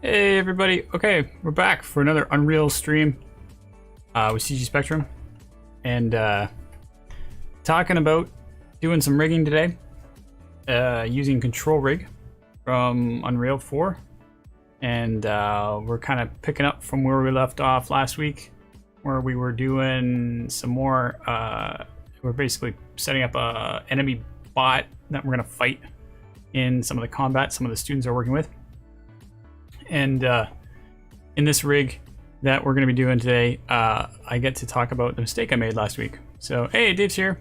Hey everybody, okay, we're back for another Unreal stream with CG Spectrum, and talking about doing some rigging today, using Control Rig from Unreal 4, and we're kind of picking up from where we left off last week, where we were doing some more, we're basically setting up a enemy bot that we're going to fight in some of the combat some of the students are working with. And in this rig that we're going to be doing today, I get to talk about the mistake I made last week. So, hey, Dave's here.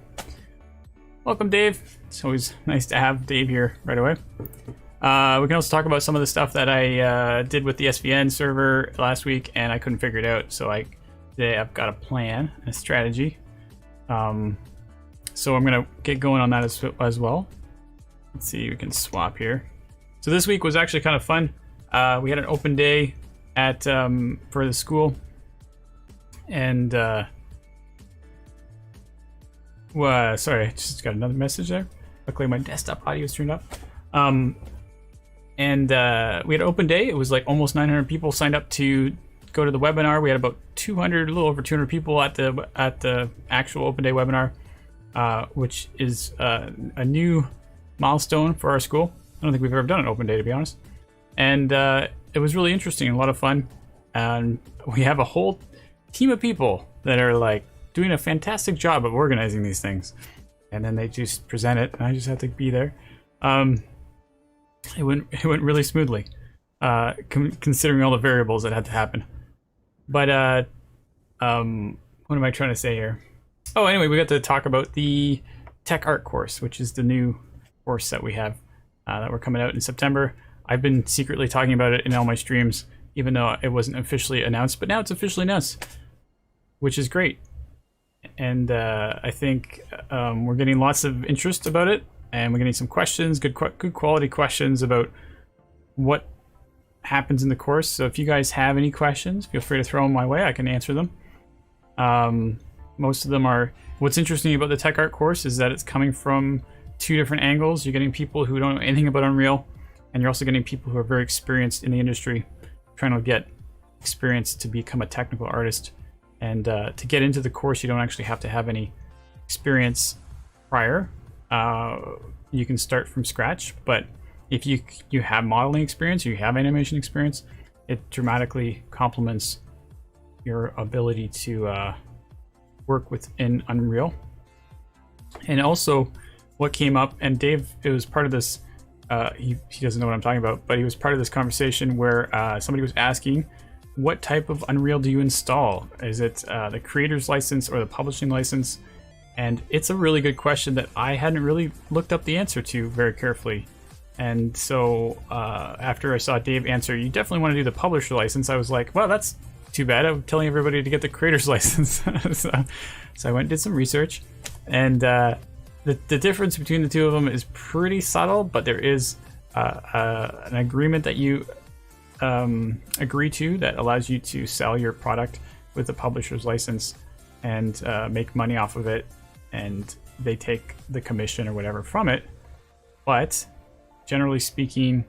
Welcome, Dave. It's always nice to have Dave here right away. We can also talk about some of the stuff that I did with the SVN server last week, and I couldn't figure it out. So today I've got a plan, a strategy. So I'm going to get going on that as well. Let's see, we can swap here. So this week was actually kind of fun. We had an open day at for the school, and sorry, I just got another message there. Luckily, my desktop audio is turned up. And we had an open day. It was like almost 900 people signed up to go to the webinar. We had about 200, a little over 200 people at the actual open day webinar, which is a new milestone for our school. I don't think we've ever done an open day, to be honest. And it was really interesting and a lot of fun. And we have a whole team of people that are like doing a fantastic job of organizing these things. And then they just present it, and I just have to be there. It went really smoothly, considering all the variables that had to happen. But what am I trying to say here? Oh, anyway, we got to talk about the Tech Art course, which is the new course that we have that we're coming out in September. I've been secretly talking about it in all my streams, even though it wasn't officially announced, but now it's officially announced, which is great. And I think we're getting lots of interest about it, and we're getting some questions, good quality questions about what happens in the course. So if you guys have any questions, feel free to throw them my way. I can answer them. Most of them are, what's interesting about the Tech Art course is that it's coming from two different angles. You're getting people who don't know anything about Unreal, and you're also getting people who are very experienced in the industry, trying to get experience to become a technical artist. And to get into the course, you don't actually have to have any experience prior. You can start from scratch, but if you have modeling experience, or you have animation experience, it dramatically complements your ability to work within Unreal. And also, what came up, and Dave, it was part of this. He doesn't know what I'm talking about, but he was part of this conversation where somebody was asking, what type of Unreal do you install? Is it the creator's license or the publishing license? And it's a really good question that I hadn't really looked up the answer to very carefully. And so after I saw Dave answer, you definitely want to do the publisher license, I was like, well, that's too bad. I'm telling everybody to get the creator's license. So I went and did some research, and the difference between the two of them is pretty subtle, but there is an agreement that you agree to that allows you to sell your product with the publisher's license and make money off of it, and they take the commission or whatever from it. But generally speaking,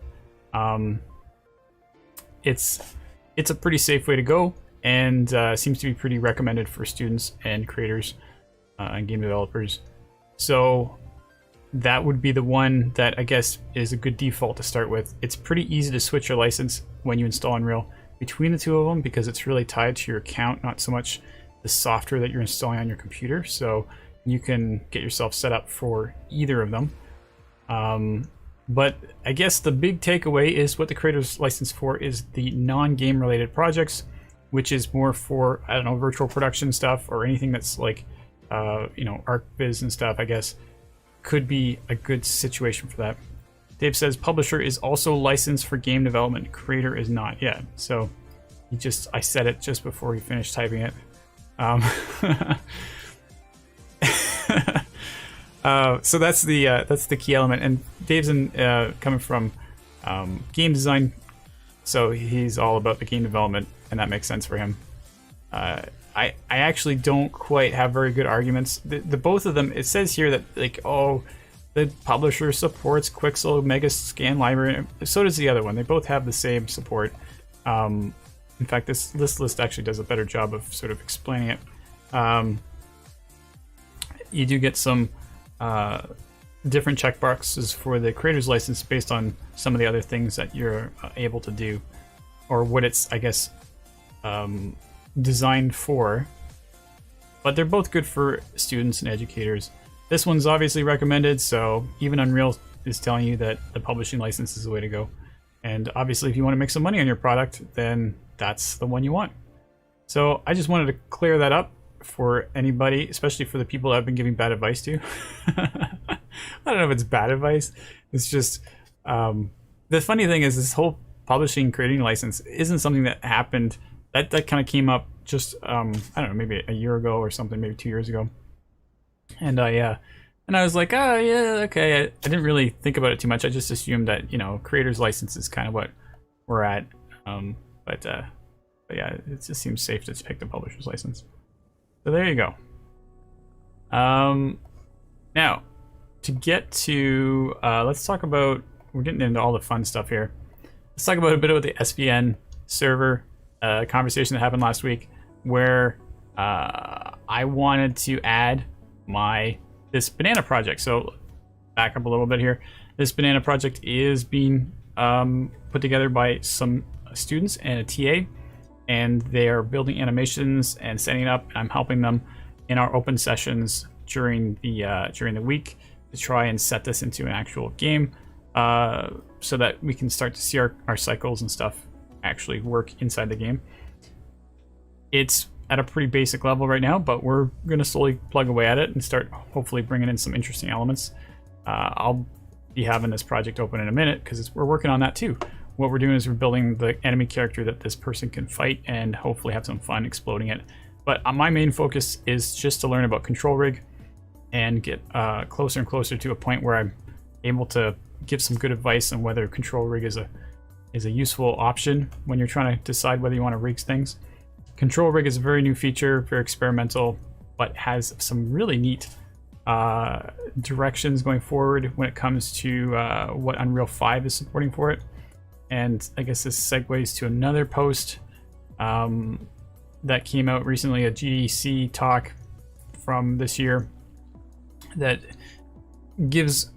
it's a pretty safe way to go, and seems to be pretty recommended for students and creators and game developers. So that would be the one that I guess is a good default to start with. It's pretty easy to switch your license when you install Unreal between the two of them, because it's really tied to your account, not so much the software that you're installing on your computer. So you can get yourself set up for either of them. But I guess the big takeaway is what the creator's license for is the non-game related projects, which is more for, I don't know, virtual production stuff or anything that's like ArcViz and stuff, I guess, could be a good situation for that. Dave says publisher is also licensed for game development, creator is not yet. So I said it just before he finished typing it. So that's the key element. And Dave's coming from game design, so he's all about the game development, and that makes sense for him. I actually don't quite have very good arguments. The both of them, it says here that like, oh, the publisher supports Quixel Mega Scan Library. So does the other one. They both have the same support. In fact, this list actually does a better job of sort of explaining it. You do get some different checkboxes for the creator's license based on some of the other things that you're able to do, or what it's, I guess, designed for. But they're both good for students and educators. This one's obviously recommended, so even Unreal is telling you that the publishing license is the way to go. And obviously, if you want to make some money on your product, then that's the one you want. So I just wanted to clear that up for anybody, especially for the people that I've been giving bad advice to. I don't know if it's bad advice. It's just, the funny thing is this whole publishing creating license isn't something that happened. That kind of came up just, I don't know, maybe a year ago or something, maybe 2 years ago. And I was like, oh yeah, okay. I didn't really think about it too much. I just assumed that, you know, creator's license is kind of what we're at. But yeah, it just seems safe to pick the publisher's license. So there you go. Now, to get to, let's talk about, we're getting into all the fun stuff here. Let's talk about a bit about the SVN server conversation that happened last week, where I wanted to add this banana project. So back up a little bit here. This banana project is being put together by some students and a TA, and they are building animations and setting up. I'm helping them in our open sessions during the week to try and set this into an actual game, so that we can start to see our cycles and stuff actually work inside the game. It's at a pretty basic level right now, but we're going to slowly plug away at it and start hopefully bringing in some interesting elements. I'll be having this project open in a minute because we're working on that too. What we're doing is we're building the enemy character that this person can fight and hopefully have some fun exploding it. But my main focus is just to learn about control rig and get closer and closer to a point where I'm able to give some good advice on whether control rig is a useful option when you're trying to decide whether you want to rig things. Control rig is a very new feature, very experimental, but has some really neat directions going forward when it comes to what Unreal 5 is supporting for it. And I guess this segues to another post that came out recently, a GDC talk from this year that gives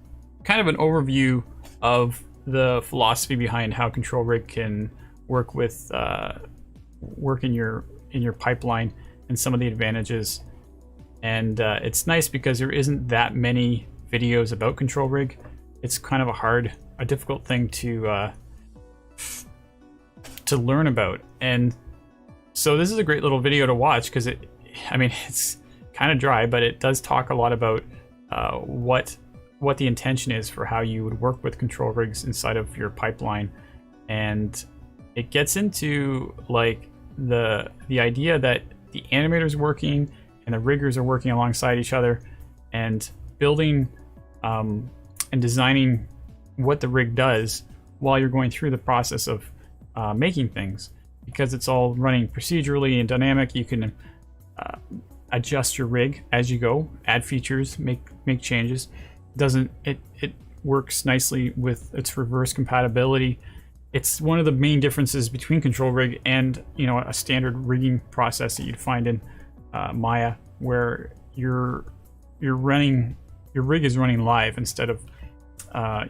kind of an overview of the philosophy behind how control rig can work with work in your pipeline and some of the advantages. And it's nice because there isn't that many videos about control rig. It's kind of a difficult thing to learn about. And so this is a great little video to watch because it's kind of dry, but it does talk a lot about what the intention is for how you would work with control rigs inside of your pipeline. And it gets into like the idea that the animators working and the riggers are working alongside each other and building and designing what the rig does while you're going through the process of making things. Because it's all running procedurally and dynamic, you can adjust your rig as you go, add features, make changes. It works nicely with its reverse compatibility. It's one of the main differences between control rig and a standard rigging process that you'd find in Maya, where your rig is running live instead of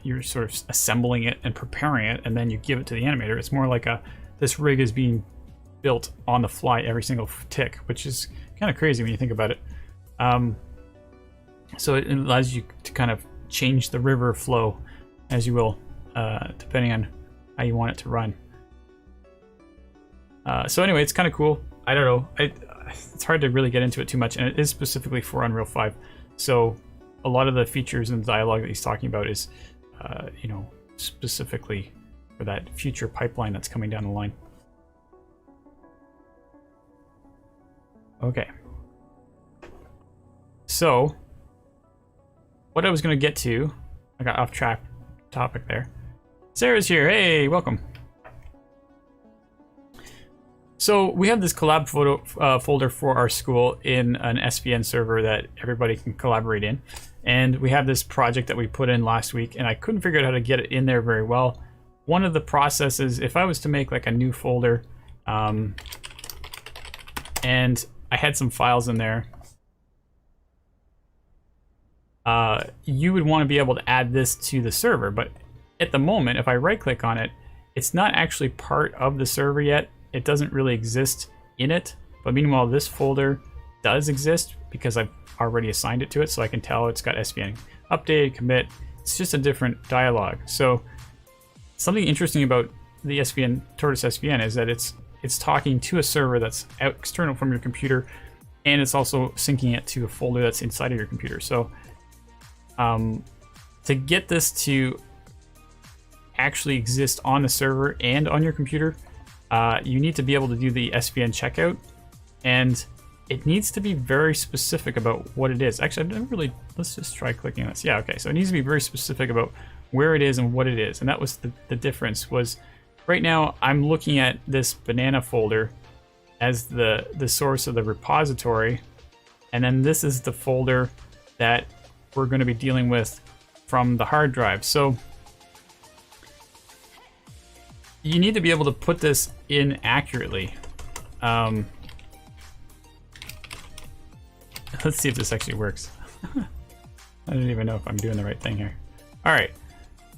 you're sort of assembling it and preparing it and then you give it to the animator. It's more like this rig is being built on the fly every single tick, which is kind of crazy when you think about it. So it allows you to kind of change the river flow as you will, depending on how you want it to run. So anyway, it's kind of cool. I don't know. It's hard to really get into it too much, and it is specifically for Unreal 5. So a lot of the features and dialogue that he's talking about is, specifically for that future pipeline that's coming down the line. Okay. So what I was going to get to, I got off track topic there. Sarah's here. Hey, welcome. So we have this collab folder for our school in an SVN server that everybody can collaborate in. And we have this project that we put in last week, and I couldn't figure out how to get it in there very well one of the processes, if I was to make like a new folder, and I had some files in there, you would want to be able to add this to the server. But at the moment, if I right click on it, it's not actually part of the server yet. It doesn't really exist in it. But meanwhile, this folder does exist because I've already assigned it to it, so I can tell it's got SVN update, commit. It's just a different dialog. So something interesting about the SVN, Tortoise SVN, is that it's talking to a server that's external from your computer, and it's also syncing it to a folder that's inside of your computer. So to get this to actually exist on the server and on your computer, you need to be able to do the SVN checkout, and it needs to be very specific about what it is. Actually, I don't really, let's just try clicking on this. Yeah, okay, so it needs to be very specific about where it is and what it is. And that was the difference. Was right now I'm looking at this banana folder as the source of the repository, and then this is the folder that we're going to be dealing with from the hard drive. So you need to be able to put this in accurately. Let's see if this actually works. I don't even know if I'm doing the right thing here. All right,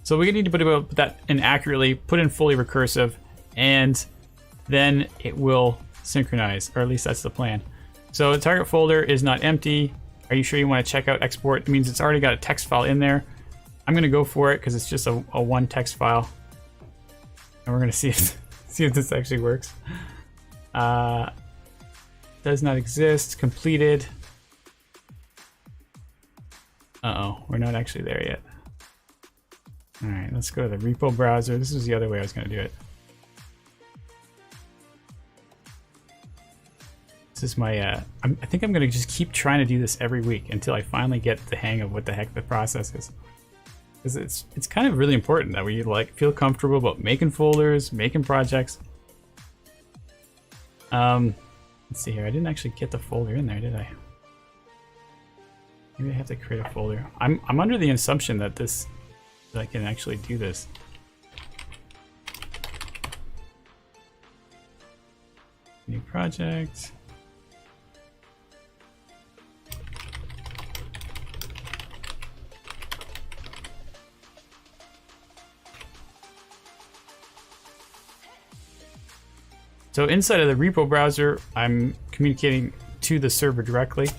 so we need to put that in accurately, put in fully recursive, and then it will synchronize, or at least that's the plan. So the target folder is not empty. Are you sure you want to check out export? It means it's already got a text file in there. I'm going to go for it because it's just a one text file, and we're going to see if this actually works. Does not exist. Completed. Uh-oh, we're not actually there yet. All right, let's go to the repo browser. This is the other way I was going to do it. This is my, I think I'm going to just keep trying to do this every week until I finally get the hang of what the heck the process is. Because it's kind of really important that we like feel comfortable about making folders, making projects. Let's see here. I didn't actually get the folder in there, did I? Maybe I have to create a folder. I'm under the assumption that I can actually do this. New project. So inside of the repo browser, I'm communicating to the server directly.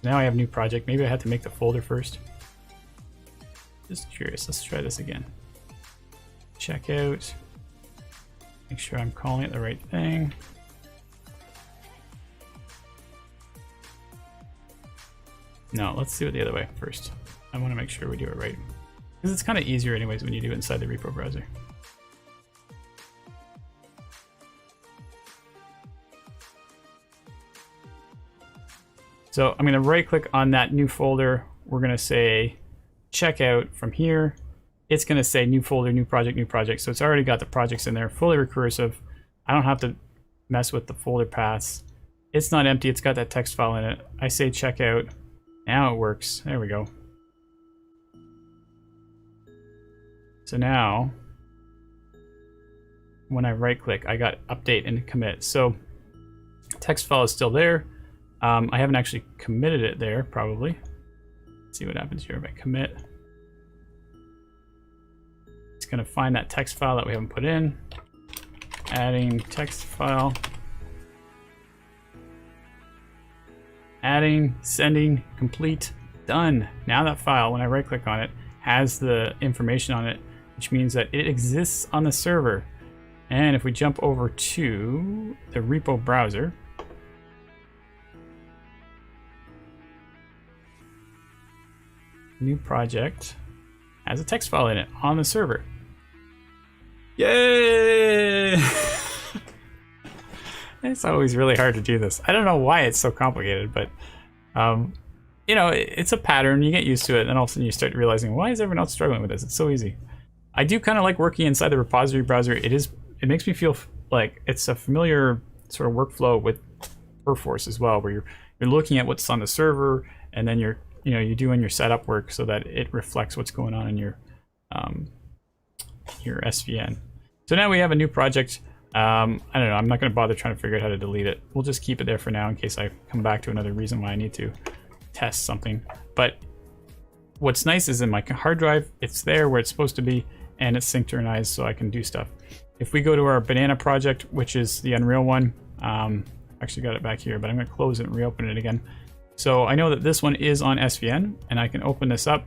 Now I have a new project. Maybe I have to make the folder first. Just curious. Let's try this again. Check out. Make sure I'm calling it the right thing. No, let's do it the other way first. I want to make sure we do it right. Because it's kind of easier anyways when you do it inside the repo browser. So I'm going to right click on that new folder. We're going to say checkout from here. It's going to say new folder, new project, new project. So it's already got the projects in there, fully recursive. I don't have to mess with the folder paths. It's not empty. It's got that text file in it. I say checkout. Now it works. There we go. So now when I right click, I got update and commit. So text file is still there. I haven't actually committed it there, probably. Let's see what happens here if I commit. It's going to find that text file that we haven't put in. Adding text file. Adding, sending, complete, done. Now that file, when I right click on it, has the information on it, which means that it exists on the server. And if we jump over to the repo browser, new project has a text file in it on the server. Yay! It's always really hard to do this. I don't know why it's so complicated, but you know, it's a pattern. You get used to it, and all of a sudden you start realizing, why is everyone else struggling with this? It's so easy. I do kind of like working inside the repository browser. It makes me feel like it's a familiar sort of workflow with Perforce as well, where you're looking at what's on the server, and then you're doing your setup work so that it reflects what's going on in your SVN. So now we have a new project. I don't know, I'm not going to bother trying to figure out how to delete it. We'll just keep it there for now in case I come back to another reason why I need to test something. But what's nice is in my hard drive, it's there where it's supposed to be, and it's synchronized so I can do stuff. If we go to our banana project, which is the Unreal one, actually got it back here, but I'm going to close it and reopen it again. So I know that this one is on SVN, and I can open this up.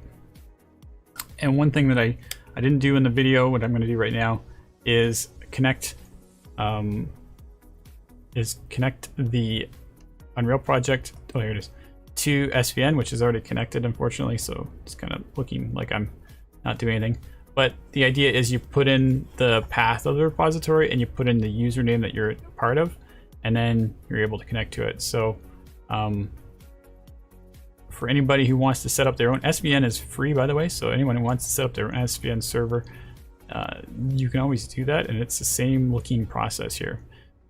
And one thing that I didn't do in the video, what I'm going to do right now, is connect the Unreal project, oh here it is, to SVN, which is already connected unfortunately, so it's kind of looking like I'm not doing anything. But the idea is you put in the path of the repository and you put in the username that you're a part of, and then you're able to connect to it. So for anybody who wants to set up their own, SVN is free by the way, so anyone who wants to set up their own SVN server, you can always do that, and it's the same looking process here.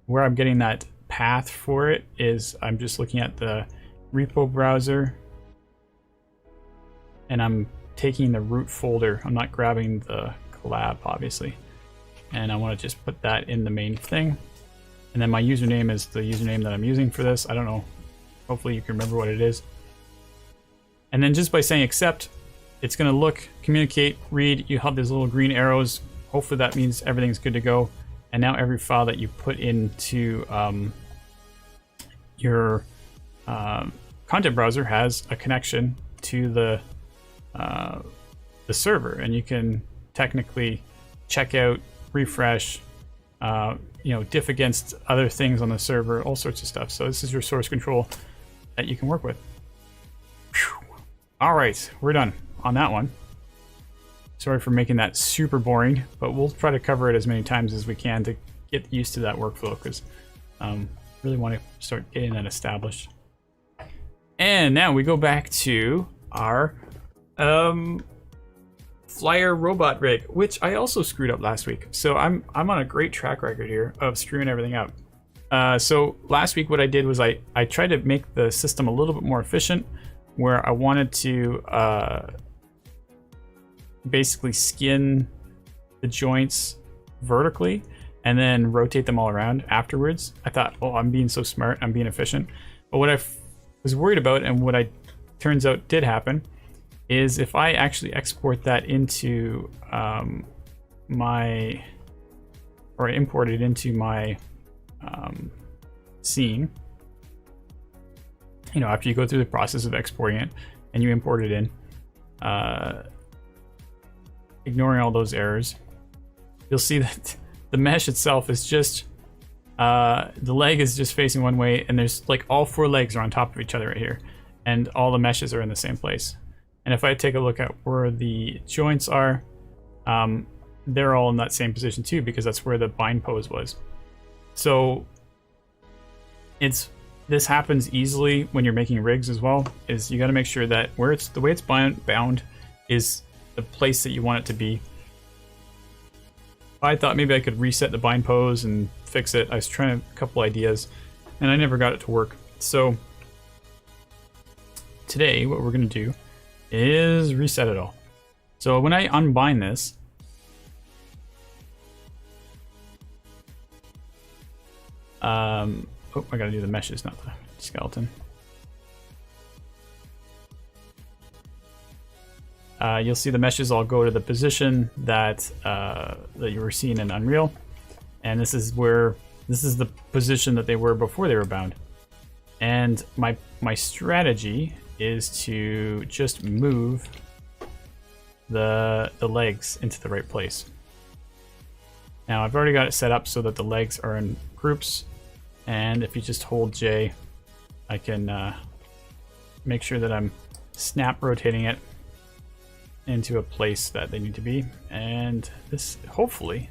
Where I'm getting that path for it is I'm just looking at the repo browser and I'm taking the root folder. I'm not grabbing the collab obviously, and I want to just put that in the main thing, and then my username is the username that I'm using for this. I don't know, hopefully you can remember what it is. And then just by saying accept, it's going to look, communicate, read. You have these little green arrows. Hopefully that means everything's good to go. And now every file that you put into your content browser has a connection to the server, and you can technically check out, refresh, diff against other things on the server, all sorts of stuff. So this is your source control that you can work with. Whew. All right, we're done on that one. Sorry for making that super boring, but we'll try to cover it as many times as we can to get used to that workflow, because really want to start getting that established. And now we go back to our flyer robot rig, which I also screwed up last week. So I'm on a great track record here of screwing everything up. So last week what I did was I tried to make the system a little bit more efficient, where I wanted to basically skin the joints vertically and then rotate them all around afterwards. I thought, oh, I'm being so smart, I'm being efficient. But what I was worried about, and what I turns out did happen, is if I actually export that into import it into my scene, after you go through the process of exporting it and you import it in, ignoring all those errors, you'll see that the mesh itself is just, the leg is just facing one way, and there's like all four legs are on top of each other right here, and all the meshes are in the same place. And if I take a look at where the joints are, they're all in that same position too, because that's where the bind pose was. So this happens easily when you're making rigs as well, is you got to make sure that where it's the way it's bound is the place that you want it to be. I thought maybe I could reset the bind pose and fix it. I was trying a couple ideas and I never got it to work. So today what we're going to do is reset it all. So when I unbind this, oh, I gotta do the meshes, not the skeleton. You'll see the meshes all go to the position that that you were seeing in Unreal, and this is the position that they were before they were bound. And my strategy is to just move the legs into the right place. Now I've already got it set up so that the legs are in groups, and if you just hold J, I can make sure that I'm snap rotating it into a place that they need to be. And this hopefully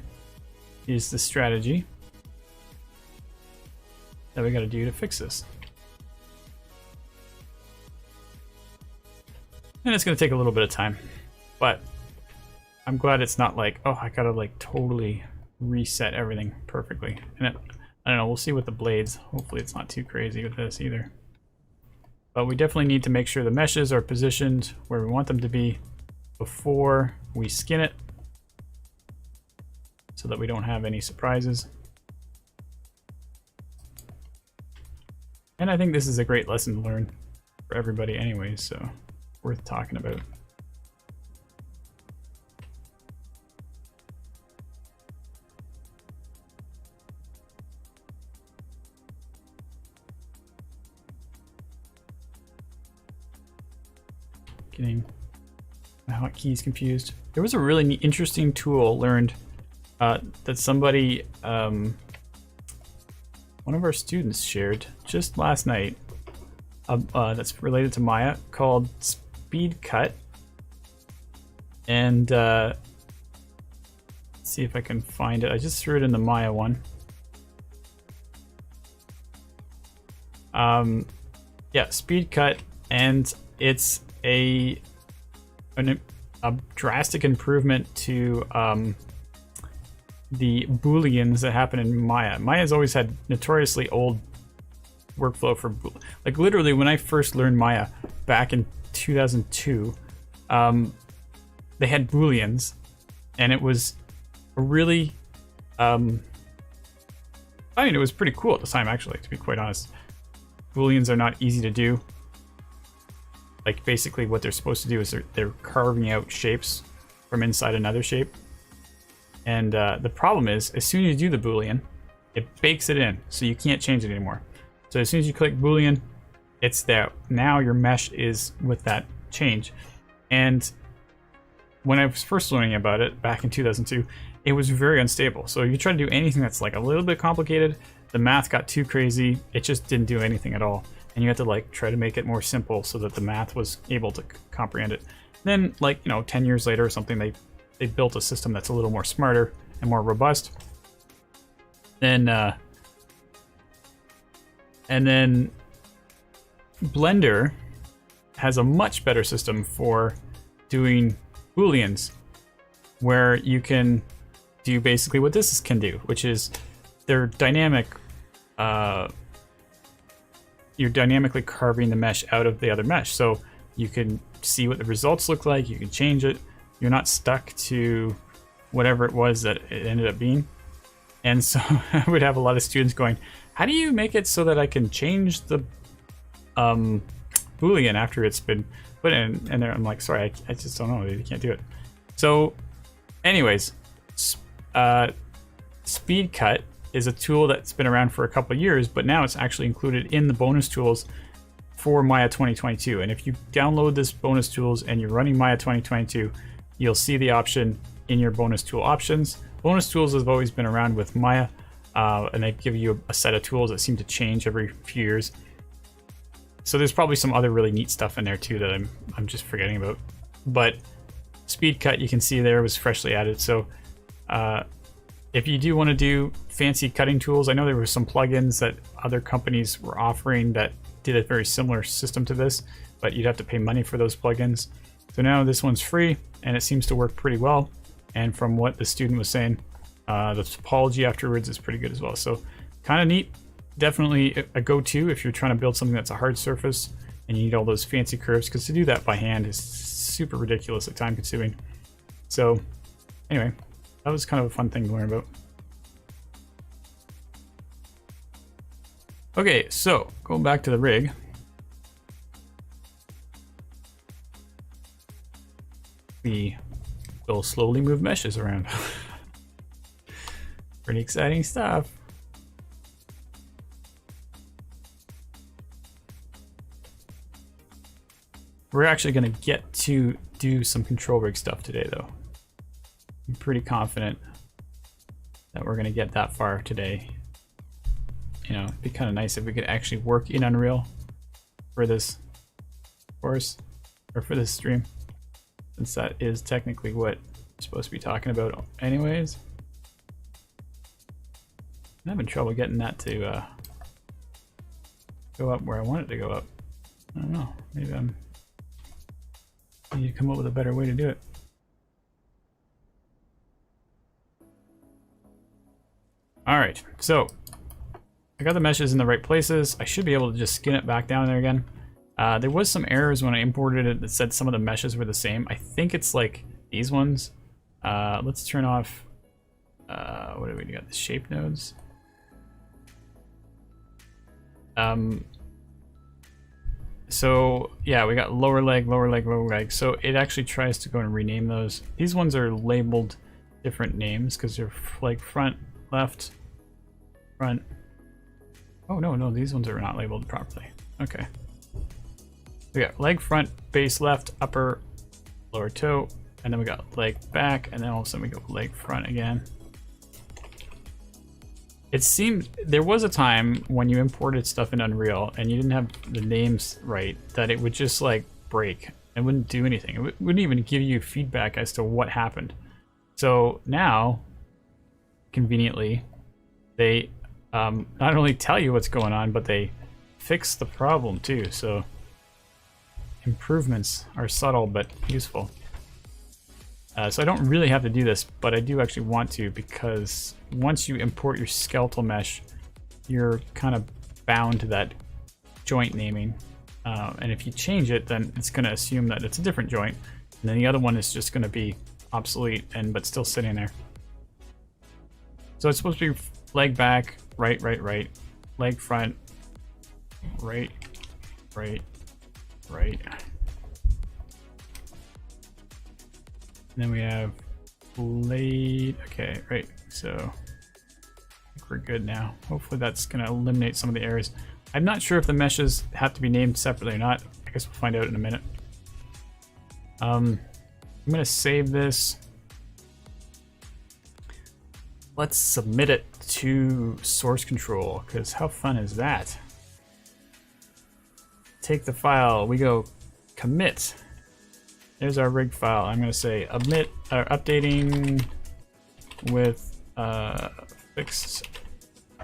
is the strategy that we got to do to fix this. And it's going to take a little bit of time, but I'm glad it's not like, oh, I gotta like totally reset everything perfectly. And I don't know, we'll see with the blades. Hopefully it's not too crazy with this either. But we definitely need to make sure the meshes are positioned where we want them to be before we skin it. so that we don't have any surprises. And I think this is a great lesson to learn for everybody anyways, so worth talking about. Getting my hotkeys confused. There was a really interesting tool learned that somebody, one of our students shared just last night that's related to Maya called Speed Cut. And let's see if I can find it. I just threw it in the Maya one. Yeah, Speed Cut, and it's a drastic improvement to the booleans that happen in Maya. Maya's always had notoriously old workflow for like literally when I first learned Maya back in 2002, they had booleans, and it was a really I mean, it was pretty cool at the time, actually, to be quite honest. Booleans are not easy to do. Like basically what they're supposed to do is they're carving out shapes from inside another shape. And the problem is, as soon as you do the Boolean, it bakes it in, so you can't change it anymore. So as soon as you click Boolean, it's there. Now your mesh is with that change. And when I was first learning about it back in 2002, it was very unstable. So if you try to do anything that's like a little bit complicated, the math got too crazy. It just didn't do anything at all. And you had to like try to make it more simple so that the math was able to comprehend it. Then, like, you know, 10 years later or something, they built a system that's a little more smarter and more robust. Then and then Blender has a much better system for doing Booleans, where you can do basically what this can do, which is they're dynamic. You're dynamically carving the mesh out of the other mesh, so you can see what the results look like. You can change it. You're not stuck to whatever it was that it ended up being. And so I would have a lot of students going, how do you make it so that I can change the Boolean after it's been put in? And I'm like, sorry, I just don't know. You can't do it. So anyways, Speed Cut is a tool that's been around for a couple of years, but now it's actually included in the bonus tools for Maya 2022. And if you download this bonus tools and you're running Maya 2022, you'll see the option in your bonus tool options. Bonus tools have always been around with Maya, and they give you a set of tools that seem to change every few years. So there's probably some other really neat stuff in there too that I'm just forgetting about. But Speed Cut, you can see there, was freshly added. So if you do want to do fancy cutting tools, I know there were some plugins that other companies were offering that did a very similar system to this, but you'd have to pay money for those plugins. So now this one's free, and it seems to work pretty well. And from what the student was saying, the topology afterwards is pretty good as well. So kind of neat. Definitely a go-to if you're trying to build something that's a hard surface and you need all those fancy curves, because to do that by hand is super ridiculously time consuming. So anyway, that was kind of a fun thing to learn about. Okay, so going back to the rig. We will slowly move meshes around. Pretty exciting stuff. We're actually going to get to do some control rig stuff today, though. I'm pretty confident that we're going to get that far today. You know, it'd be kind of nice if we could actually work in Unreal for this course, or for this stream, since that is technically what we're supposed to be talking about anyways. I'm having trouble getting that to go up where I want it to go up. I don't know, maybe I need to come up with a better way to do it. All right, so I got the meshes in the right places. I should be able to just skin it back down there again. There was some errors when I imported it that said some of the meshes were the same. I think it's like these ones. Let's turn off What do we got? The shape nodes. So yeah, we got lower leg, lower leg, lower leg. So it actually tries to go and rename those. These ones are labeled different names because they're like front, left, front. Oh no, these ones are not labeled properly. Okay. We got leg front, base left, upper, lower toe, and then we got leg back, and then all of a sudden we go leg front again. It seemed there was a time when you imported stuff in Unreal and you didn't have the names right that it would just like break. It wouldn't do anything. It wouldn't even give you feedback as to what happened. So now, conveniently, they not only tell you what's going on, but they fix the problem too. So improvements are subtle but useful. So I don't really have to do this, but I do actually want to, because once you import your skeletal mesh, you're kind of bound to that joint naming. And if you change it, then it's going to assume that it's a different joint. And then the other one is just going to be obsolete, but still sitting there. So it's supposed to be leg back, right, right, right, leg front, right, right, right. And then we have blade. Okay, right. So I think we're good now. Hopefully that's going to eliminate some of the errors. I'm not sure if the meshes have to be named separately or not. I guess we'll find out in a minute. I'm going to save this. Let's submit it to source control, because how fun is that? Take the file. We go commit. There's our rig file. I'm going to say updating with fixed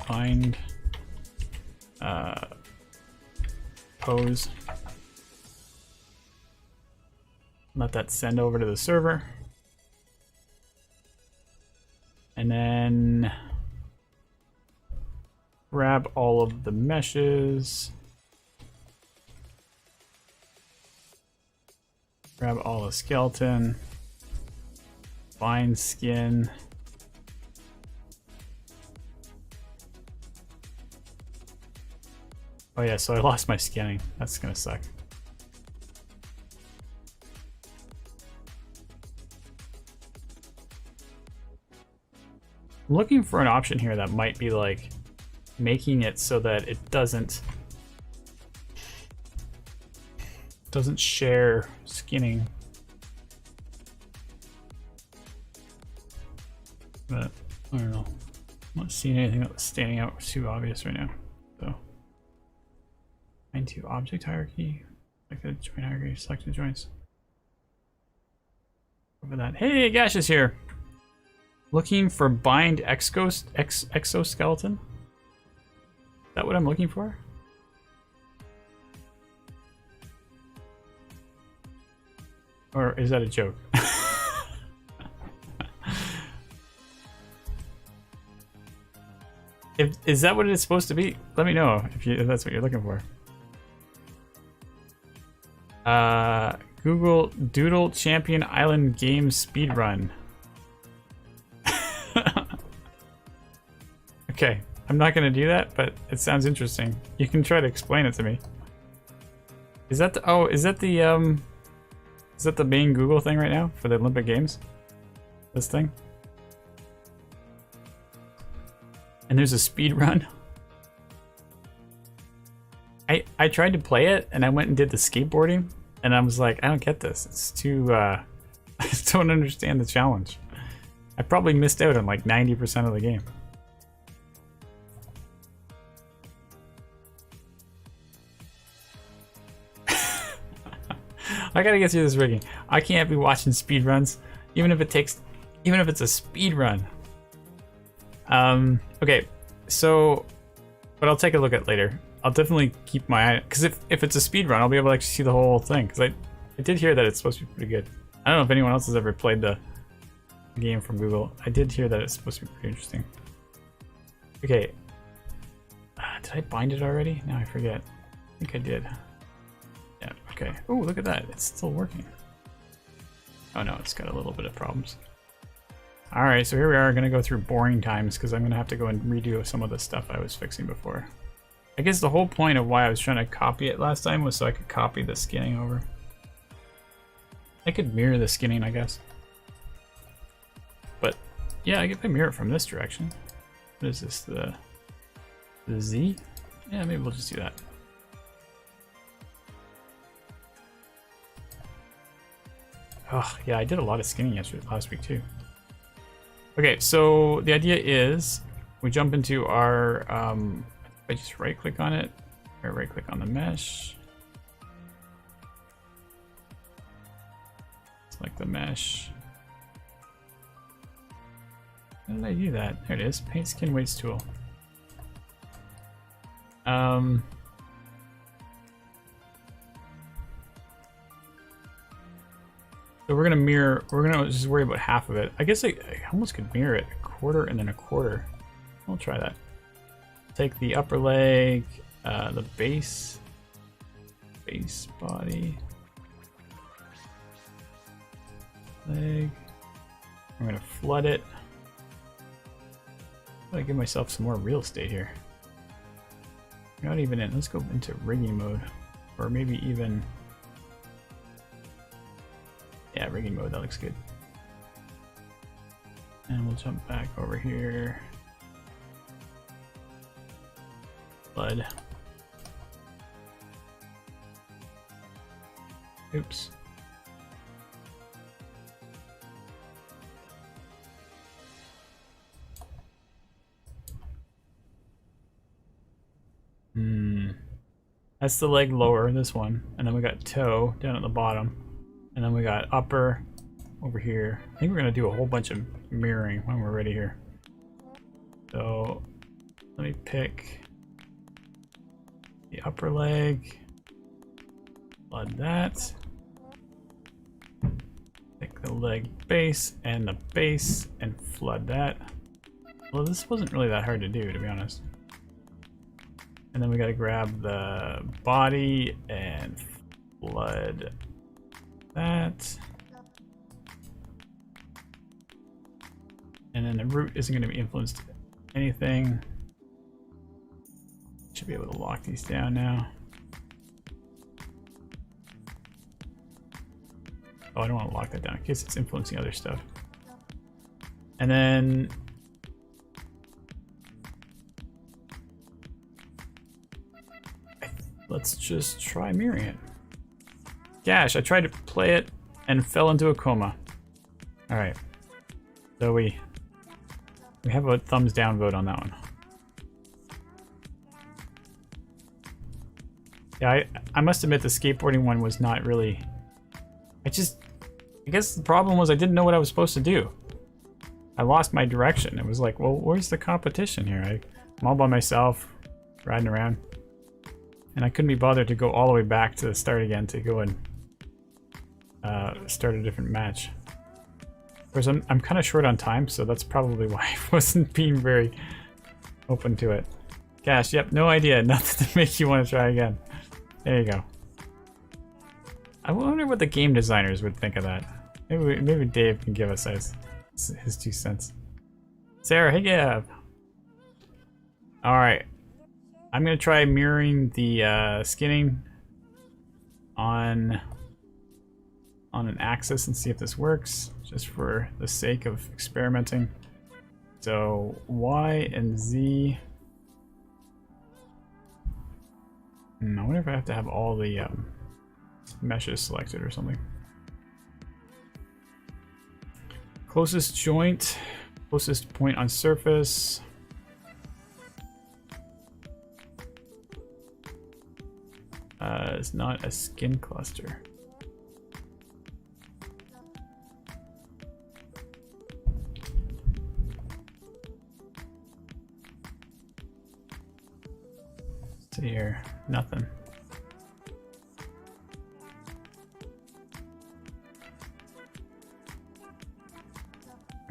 bind pose. Let that send over to the server. And then grab all of the meshes. Grab all the skeleton, bind skin. Oh yeah, so I lost my skinning. That's gonna suck. I'm looking for an option here that might be like making it so that it doesn't share skinning. But I don't know. I'm not seeing anything that's standing out too obvious right now. So find to object hierarchy, select the joint hierarchy, select the joints. Over that. Hey, Gash is here. Looking for bind exoskeleton? Is that what I'm looking for? Or is that a joke? Is that what it's supposed to be? Let me know if that's what you're looking for. Google Doodle Champion Island Game Speedrun. Okay, I'm not gonna do that, but it sounds interesting. You can try to explain it to me. Is that the is that the main Google thing right now for the Olympic Games? This thing? And there's a speed run. I tried to play it and I went and did the skateboarding and I was like, I don't get this. It's too I just don't understand the challenge. I probably missed out on like 90% of the game. I gotta get through this rigging. I can't be watching speed runs, even if it's a speed run. Okay, so, but I'll take a look at it later. I'll definitely keep my eye, because if it's a speed run, I'll be able to actually see the whole thing. Because I did hear that it's supposed to be pretty good. I don't know if anyone else has ever played the game from Google. I did hear that it's supposed to be pretty interesting. Okay, did I bind it already? No, I forget. I think I did. Yeah, okay. Oh, look at that. It's still working. Oh no, it's got a little bit of problems. Alright, so here we are, gonna go through boring times because I'm gonna have to go and redo some of the stuff I was fixing before. I guess the whole point of why I was trying to copy it last time was so I could copy the skinning over. I could mirror the skinning, I guess. But yeah, I could mirror it from this direction. What is this, the Z? Yeah, maybe we'll just do that. Oh, yeah, I did a lot of skinning last week too. Okay, so the idea is we jump into our, I just right click on it, or right click on the mesh. Select the mesh. How did I do that? There it is, paint skin weights tool. So we're gonna mirror, we're gonna just worry about half of it. I guess I almost could mirror it, a quarter and then a quarter. We'll try that. Take the upper leg, the base body, leg. I'm gonna flood it. I'm gonna give myself some more real estate here. We're not even in, let's go into rigging mode, or maybe even, yeah, rigging mode, that looks good. And we'll jump back over here. Blood. Oops. That's the leg lower, this one. And then we got toe down at the bottom. And then we got upper over here. I think we're gonna do a whole bunch of mirroring when we're ready here. So let me pick the upper leg, flood that. Pick the leg base and the base and flood that. Well, this wasn't really that hard to do, to be honest. And then we gotta grab the body and flood that. And then the root isn't going to be influenced anything. Should be able to lock these down now. Oh, I don't want to lock that down in case it's influencing other stuff. And then let's just try mirroring it. Gosh, I tried to play it and fell into a coma. All right, so we have a thumbs down vote on that one. Yeah, I must admit the skateboarding one was not really, I guess the problem was I didn't know what I was supposed to do. I lost my direction. It was like, well, where's the competition here? I'm all by myself, riding around. And I couldn't be bothered to go all the way back to the start again to go and start a different match. Whereas I'm kind of short on time, so that's probably why I wasn't being very open to it. Gosh, yep, no idea. Nothing to make you want to try again. There you go. I wonder what the game designers would think of that. Maybe Dave can give us his 2 cents. Sarah, hey Gav. All right. I'm gonna try mirroring the skinning on an axis and see if this works, just for the sake of experimenting. So Y and Z. I wonder if I have to have all the meshes selected or something. Closest joint, closest point on surface. It's not a skin cluster. Let's see here, nothing.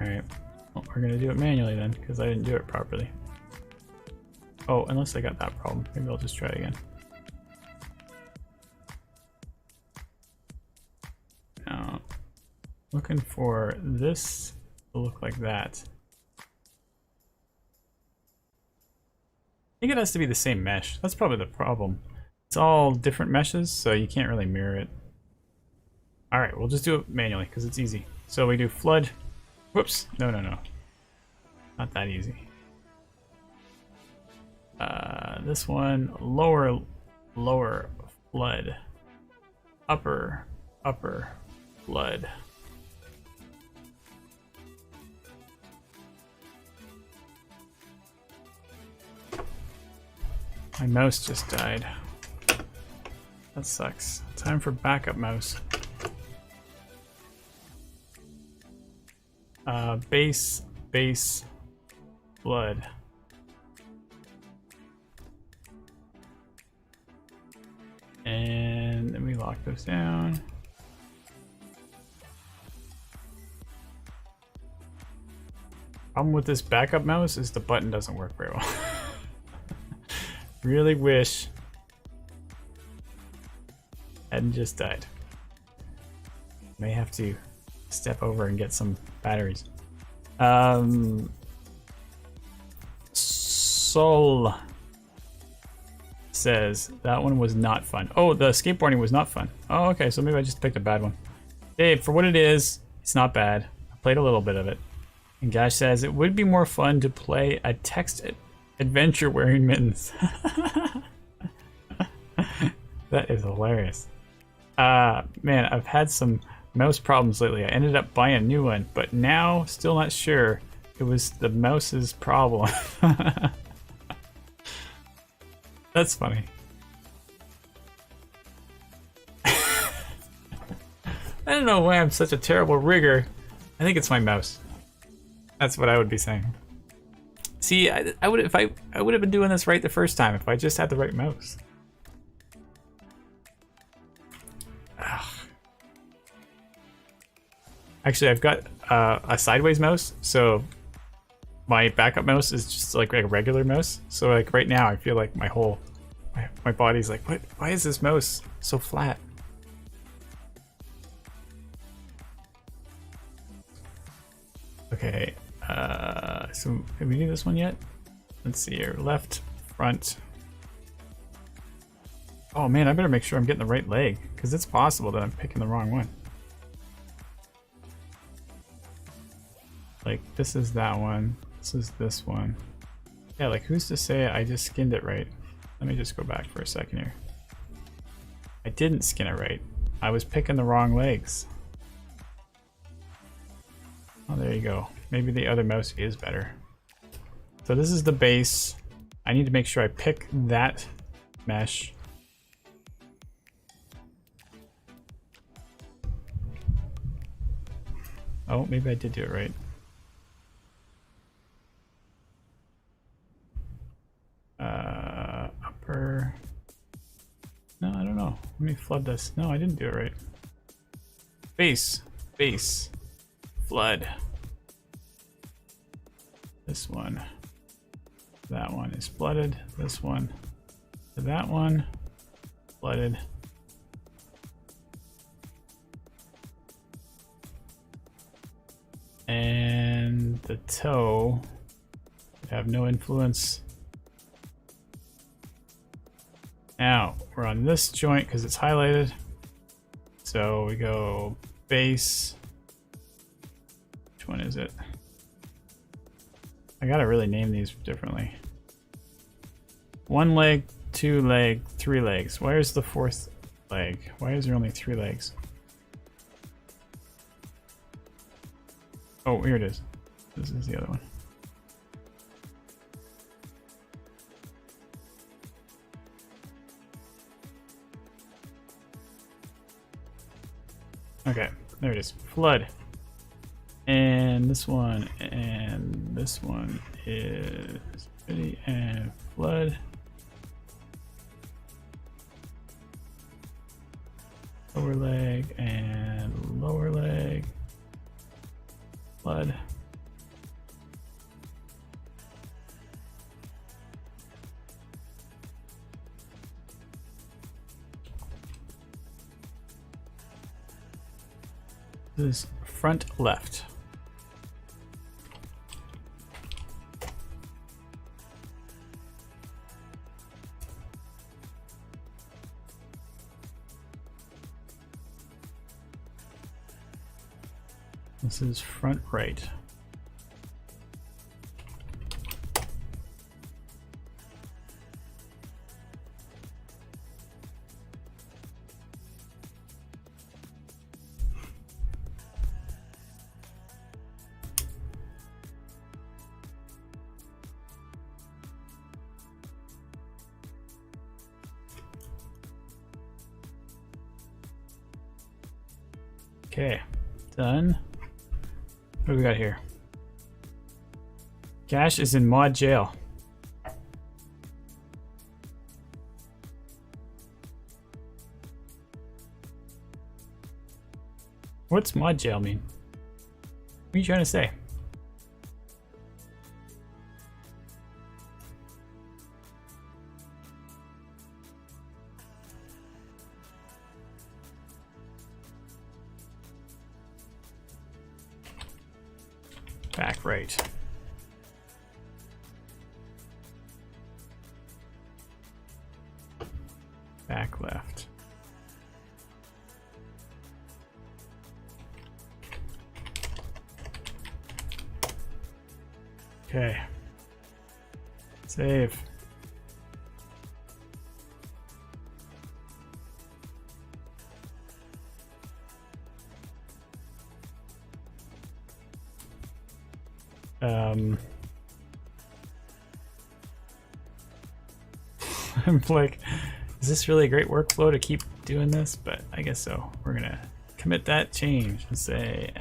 All right, well, we're gonna do it manually then, because I didn't do it properly. Oh, unless I got that problem. Maybe I'll just try it again. Looking for this It'll look like that. I think it has to be the same mesh. That's probably the problem. It's all different meshes, so you can't really mirror it. Alright, we'll just do it manually, because it's easy. So we do flood. Whoops. No. Not that easy. This one, lower flood. Upper flood. My mouse just died. That sucks. Time for backup mouse. Base, flood. And then we lock those down. Problem with this backup mouse is the button doesn't work very well. Really wish hadn't just died. May have to step over and get some batteries. Sol says that one was not fun. Oh, the skateboarding was not fun. Oh, okay, so maybe I just picked a bad one. Dave, for what it is, it's not bad. I played a little bit of it. And Gash says it would be more fun to play a text adventure wearing mittens. That is hilarious. Man, I've had some mouse problems lately. I ended up buying a new one, but now still not sure it was the mouse's problem. That's funny. I don't know why I'm such a terrible rigger. I think it's my mouse. That's what I would be saying. See, I would have been doing this right the first time if I just had the right mouse. Ugh. Actually, I've got a sideways mouse, so my backup mouse is just like a regular mouse. So like right now, I feel like my body's like, what? Why is this mouse so flat? Okay. So did we do this one yet? Let's see here. Left, front. Oh man, I better make sure I'm getting the right leg, because it's possible that I'm picking the wrong one. Like, this is that one. This is this one. Yeah, like, who's to say I just skinned it right? Let me just go back for a second here. I didn't skin it right. I was picking the wrong legs. Oh, there you go. Maybe the other mouse is better. So this is the base. I need to make sure I pick that mesh. Oh, maybe I did do it right. Upper. No, I don't know. Let me flood this. No, I didn't do it right. Base, flood. This one. That one is flooded. This one. That one. Flooded. And the toe would have no influence. Now we're on this joint because it's highlighted. So we go base. Which one is it? I gotta really name these differently. One leg, two leg, three legs. Where's the fourth leg? Why is there only three legs? Oh, here it is. This is the other one. Okay, there it is. Flood. And this one is ready and flood. Lower leg and lower leg. Flood. This is front left. This is front right. Okay, done. What do we got here? Cash is in mod jail. What's mod jail mean? What are you trying to say? Back right. Back left. Okay. Save. I'm like, is this really a great workflow to keep doing this? But I guess so. We're gonna commit that change and say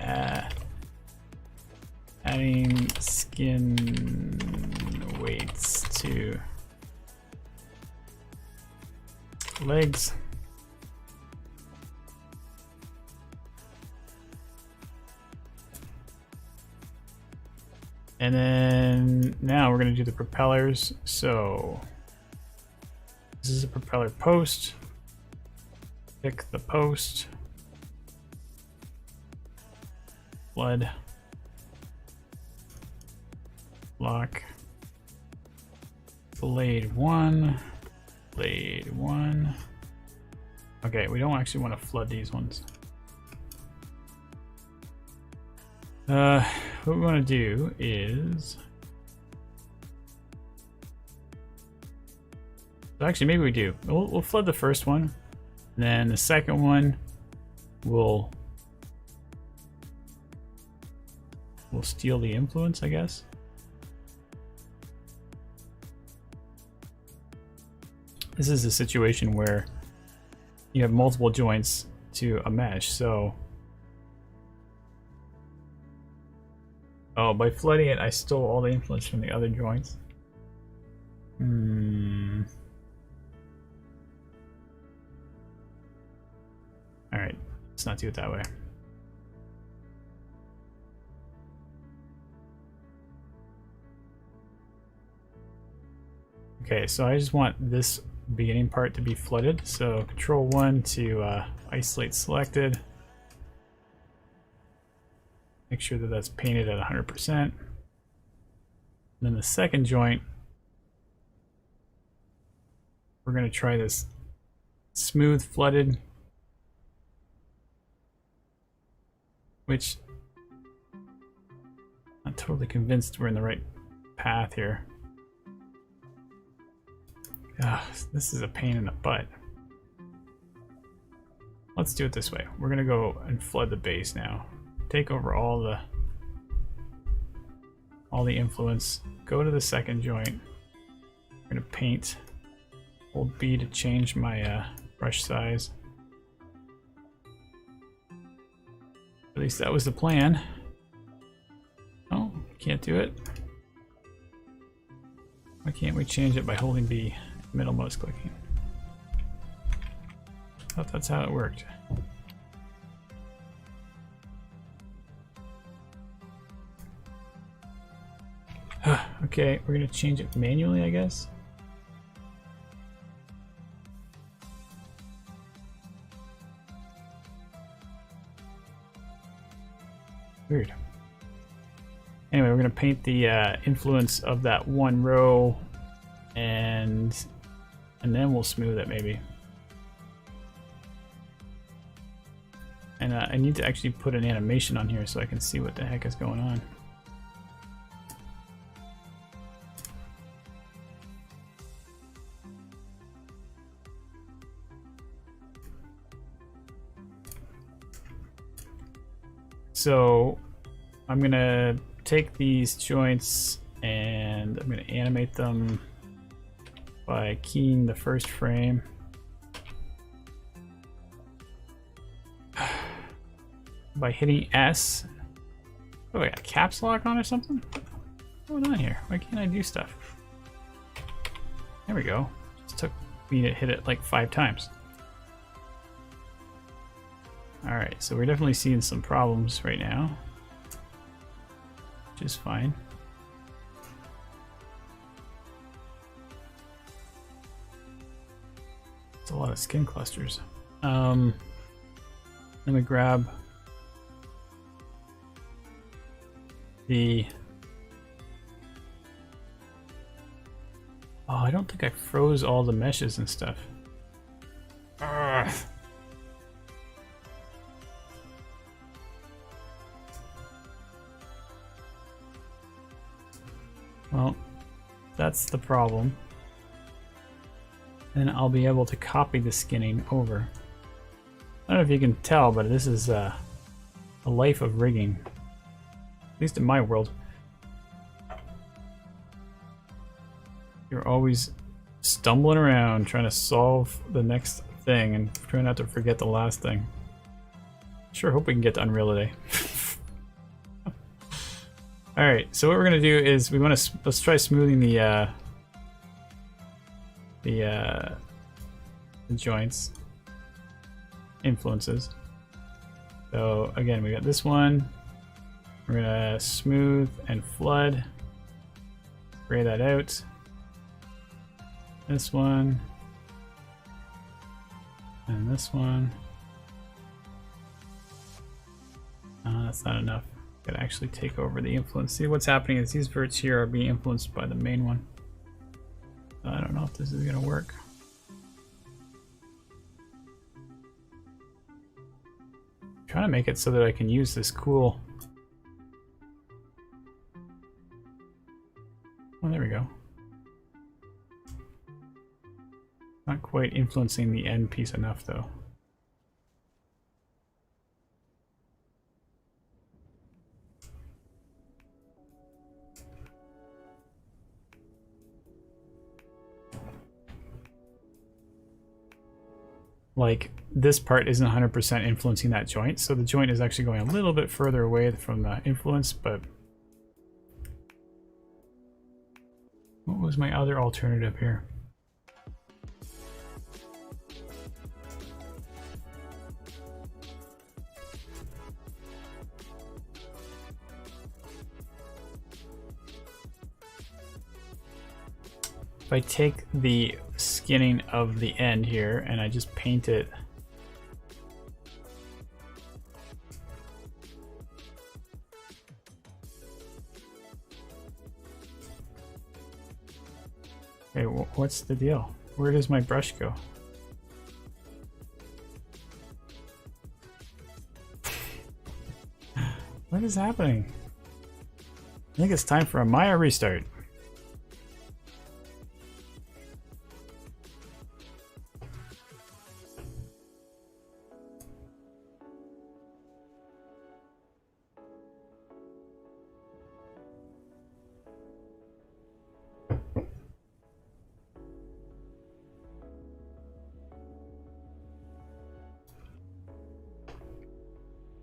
adding skin weights to legs. And then now we're going to do the propellers. So this is a propeller post. Pick the post. Flood. Lock. Blade 1. Blade 1. Okay, we don't actually want to flood these ones. What we want to do is... Actually, maybe we do. We'll flood the first one. And then the second one, we'll steal the influence, I guess. This is a situation where you have multiple joints to a mesh, so... Oh, by flooding it, I stole all the influence from the other joints. Alright, let's not do it that way. Okay, so I just want this beginning part to be flooded. So Control 1 to isolate selected. Make sure that that's painted at 100%. And then the second joint, we're going to try this smooth flooded, which I'm not totally convinced we're in the right path here. Ugh, this is a pain in the butt. Let's do it this way. We're going to go and flood the base now. Take over all the influence. Go to the second joint. I'm gonna paint. Hold B to change my brush size. At least that was the plan. Oh, can't do it. Why can't we change it by holding B, middle mouse clicking? I thought that's how it worked. Okay, we're gonna change it manually, I guess. Weird. Anyway, we're gonna paint the influence of that one row, and then we'll smooth it maybe. And And I need to actually put an animation on here so I can see what the heck is going on. So I'm gonna take these joints and I'm gonna animate them by keying the first frame. By hitting S. Oh, I got caps lock on or something? What's going on here? Why can't I do stuff? There we go. Just took me to hit it like 5 times. Alright, so we're definitely seeing some problems right now, which is fine. It's a lot of skin clusters. Let me grab the... Oh, I don't think I froze all the meshes and stuff. Ugh. Well, that's the problem. Then I'll be able to copy the skinning over. I don't know if you can tell, but this is a life of rigging. At least in my world. You're always stumbling around trying to solve the next thing and trying not to forget the last thing. Sure hope we can get to Unreal today. Alright, so what we're gonna do is we want to let's try smoothing the joints influences. So again, we got this one. We're gonna smooth and flood, gray that out. This one and this one. That's not enough. Gotta actually take over the influence. See, what's happening is these verts here are being influenced by the main one. I don't know if this is gonna work. I'm trying to make it so that I can use this cool. Oh, there we go. Not quite influencing the end piece enough though. Like, this part isn't 100% influencing that joint, so the joint is actually going a little bit further away from the influence, but... What was my other alternative here? If I take the skinning of the end here and I just paint it okay, what's the deal? Where does my brush go? What is happening? I think it's time for a Maya restart.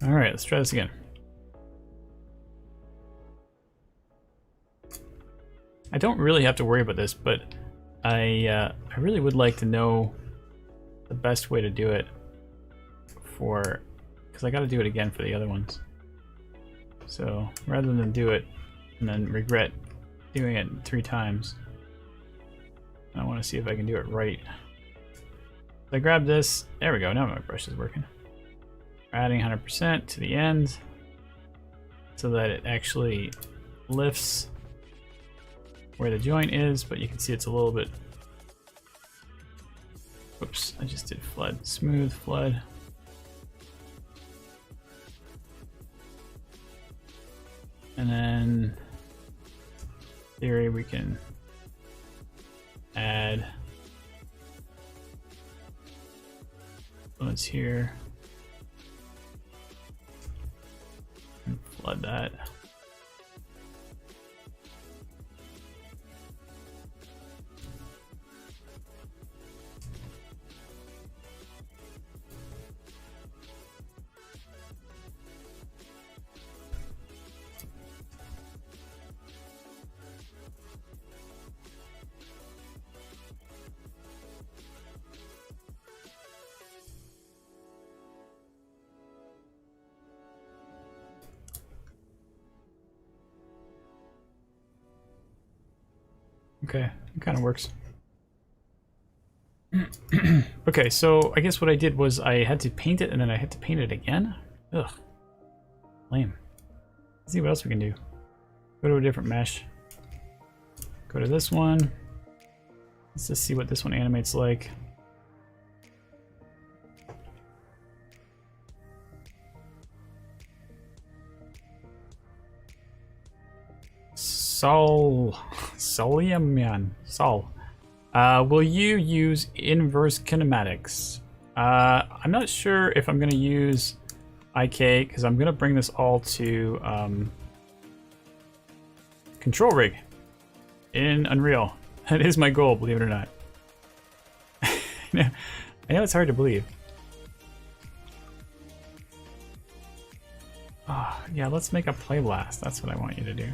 Alright, let's try this again. I don't really have to worry about this, but I really would like to know the best way to do it for, because I got to do it again for the other ones. So rather than do it and then regret doing it 3 times, I want to see if I can do it right. So I grab this, there we go, now my brush is working. Adding 100% to the end so that it actually lifts where the joint is, but you can see it's a little bit... Whoops, I just did flood. Smooth flood. And then in theory we can add elements here and flood that. Okay, it kind of works. Okay, so I guess what I did was I had to paint it and then I had to paint it again. Ugh. Lame. Let's see what else we can do. Go to a different mesh. Go to this one. Let's just see what this one animates like. Soliaman. Sol. Will you use inverse kinematics? I'm not sure if I'm going to use IK because I'm going to bring this all to control rig in Unreal. That is my goal, believe it or not. I know it's hard to believe. Oh, yeah, let's make a play blast. That's what I want you to do.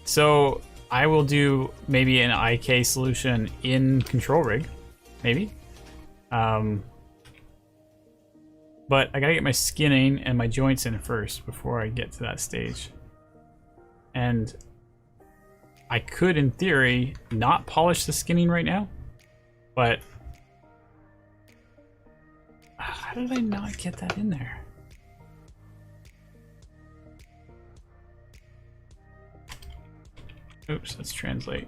So I will do maybe an IK solution in control rig, maybe. But I gotta get my skinning and my joints in first before I get to that stage. And I could, in theory, not polish the skinning right now, but how did I not get that in there? Oops, let's translate.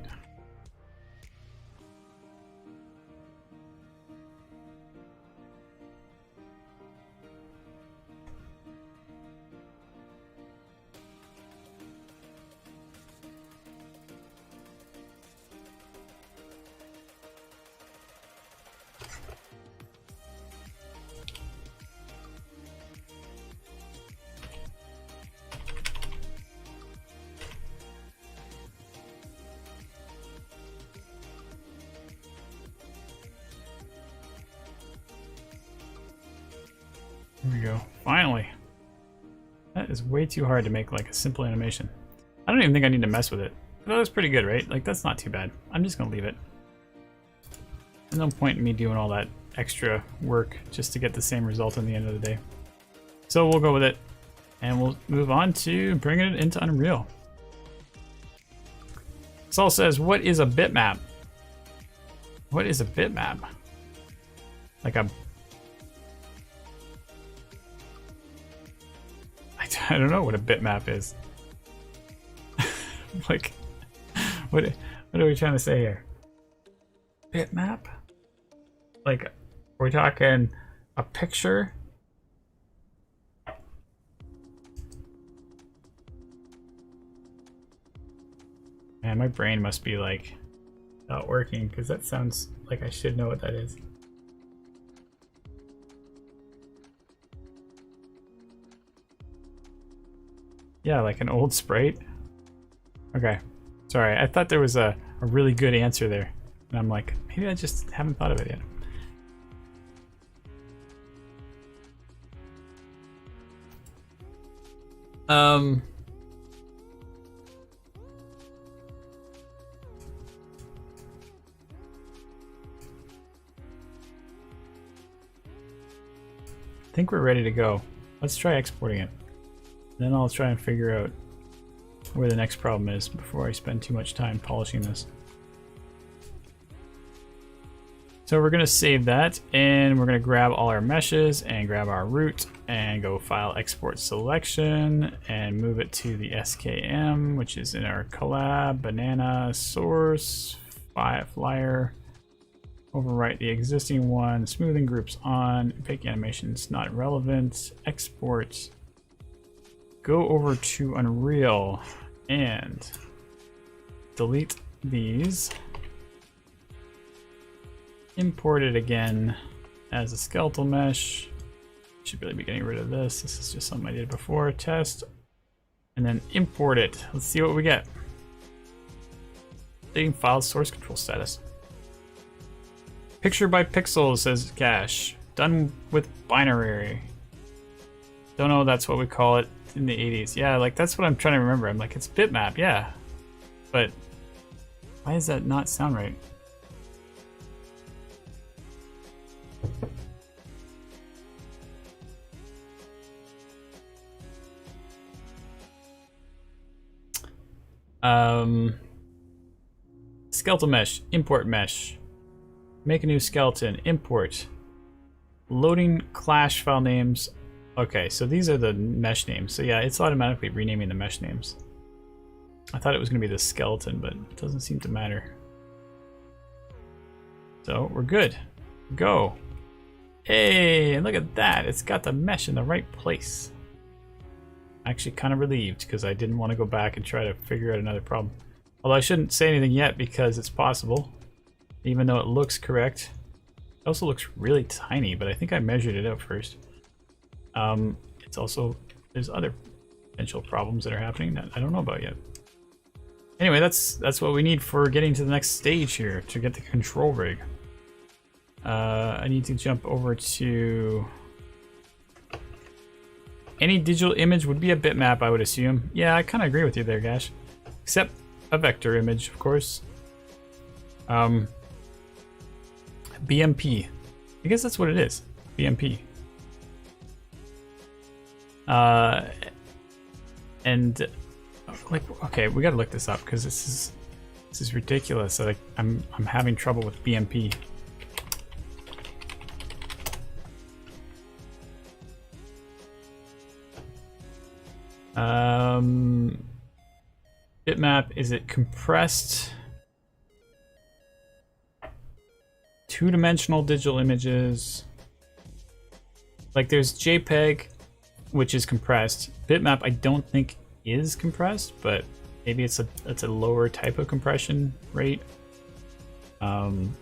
Here we go. Finally. That is way too hard to make like a simple animation. I don't even think I need to mess with it. That was pretty good, right? Like, that's not too bad. I'm just gonna leave it. There's no point in me doing all that extra work just to get the same result in the end of the day. So we'll go with it. And we'll move on to bringing it into Unreal. Saul says, what is a bitmap? What is a bitmap? Like a... I don't know what a bitmap is. Like, what are we trying to say here? Bitmap? Like, are we talking a picture? Man, my brain must be like not working because that sounds like I should know what that is. Yeah, like an old Sprite. Okay, sorry. I thought there was a really good answer there. And I'm like, maybe I just haven't thought of it yet. I think we're ready to go. Let's try exporting it. Then I'll try and figure out where the next problem is before I spend too much time polishing this. So we're gonna save that and we're gonna grab all our meshes and grab our root and go file export selection and move it to the SKM, which is in our collab, banana, source, flyer, Overwrite the existing one. Smoothing groups on. Fake animations not relevant. Export. Go over to Unreal and delete these. Import it again as a skeletal mesh. Should really be getting rid of this. This is just something I did before. Test. And then import it. Let's see what we get. Updating file source control status. Picture by pixel, says Cache. Done with binary. Don't know, that's what we call it in the 80s. Yeah, like that's what I'm trying to remember. I'm like, it's bitmap, yeah. But why does that not sound right? Skeletal mesh, import mesh. Make a new skeleton, import. Loading clash file names. Okay, so these are the mesh names. So yeah, it's automatically renaming the mesh names. I thought it was going to be the skeleton, but it doesn't seem to matter. So we're good. Go. Hey, and look at that. It's got the mesh in the right place. Actually kind of relieved because I didn't want to go back and try to figure out another problem. Although I shouldn't say anything yet because it's possible. Even though it looks correct. It also looks really tiny, but I think I measured it out first. It's also, there's other potential problems that are happening that I don't know about yet. Anyway, that's what we need for getting to the next stage here, to get the control rig. I need to jump over to... Any digital image would be a bitmap, I would assume. Yeah, I kind of agree with you there, Gash. Except a vector image, of course. BMP. I guess that's what it is. BMP. And like, okay, we gotta look this up because this is ridiculous. Like, I'm having trouble with BMP. Bitmap, is it compressed? Two-dimensional digital images. Like there's JPEG, which is compressed. Bitmap I don't think is compressed, but maybe it's a lower type of compression rate. And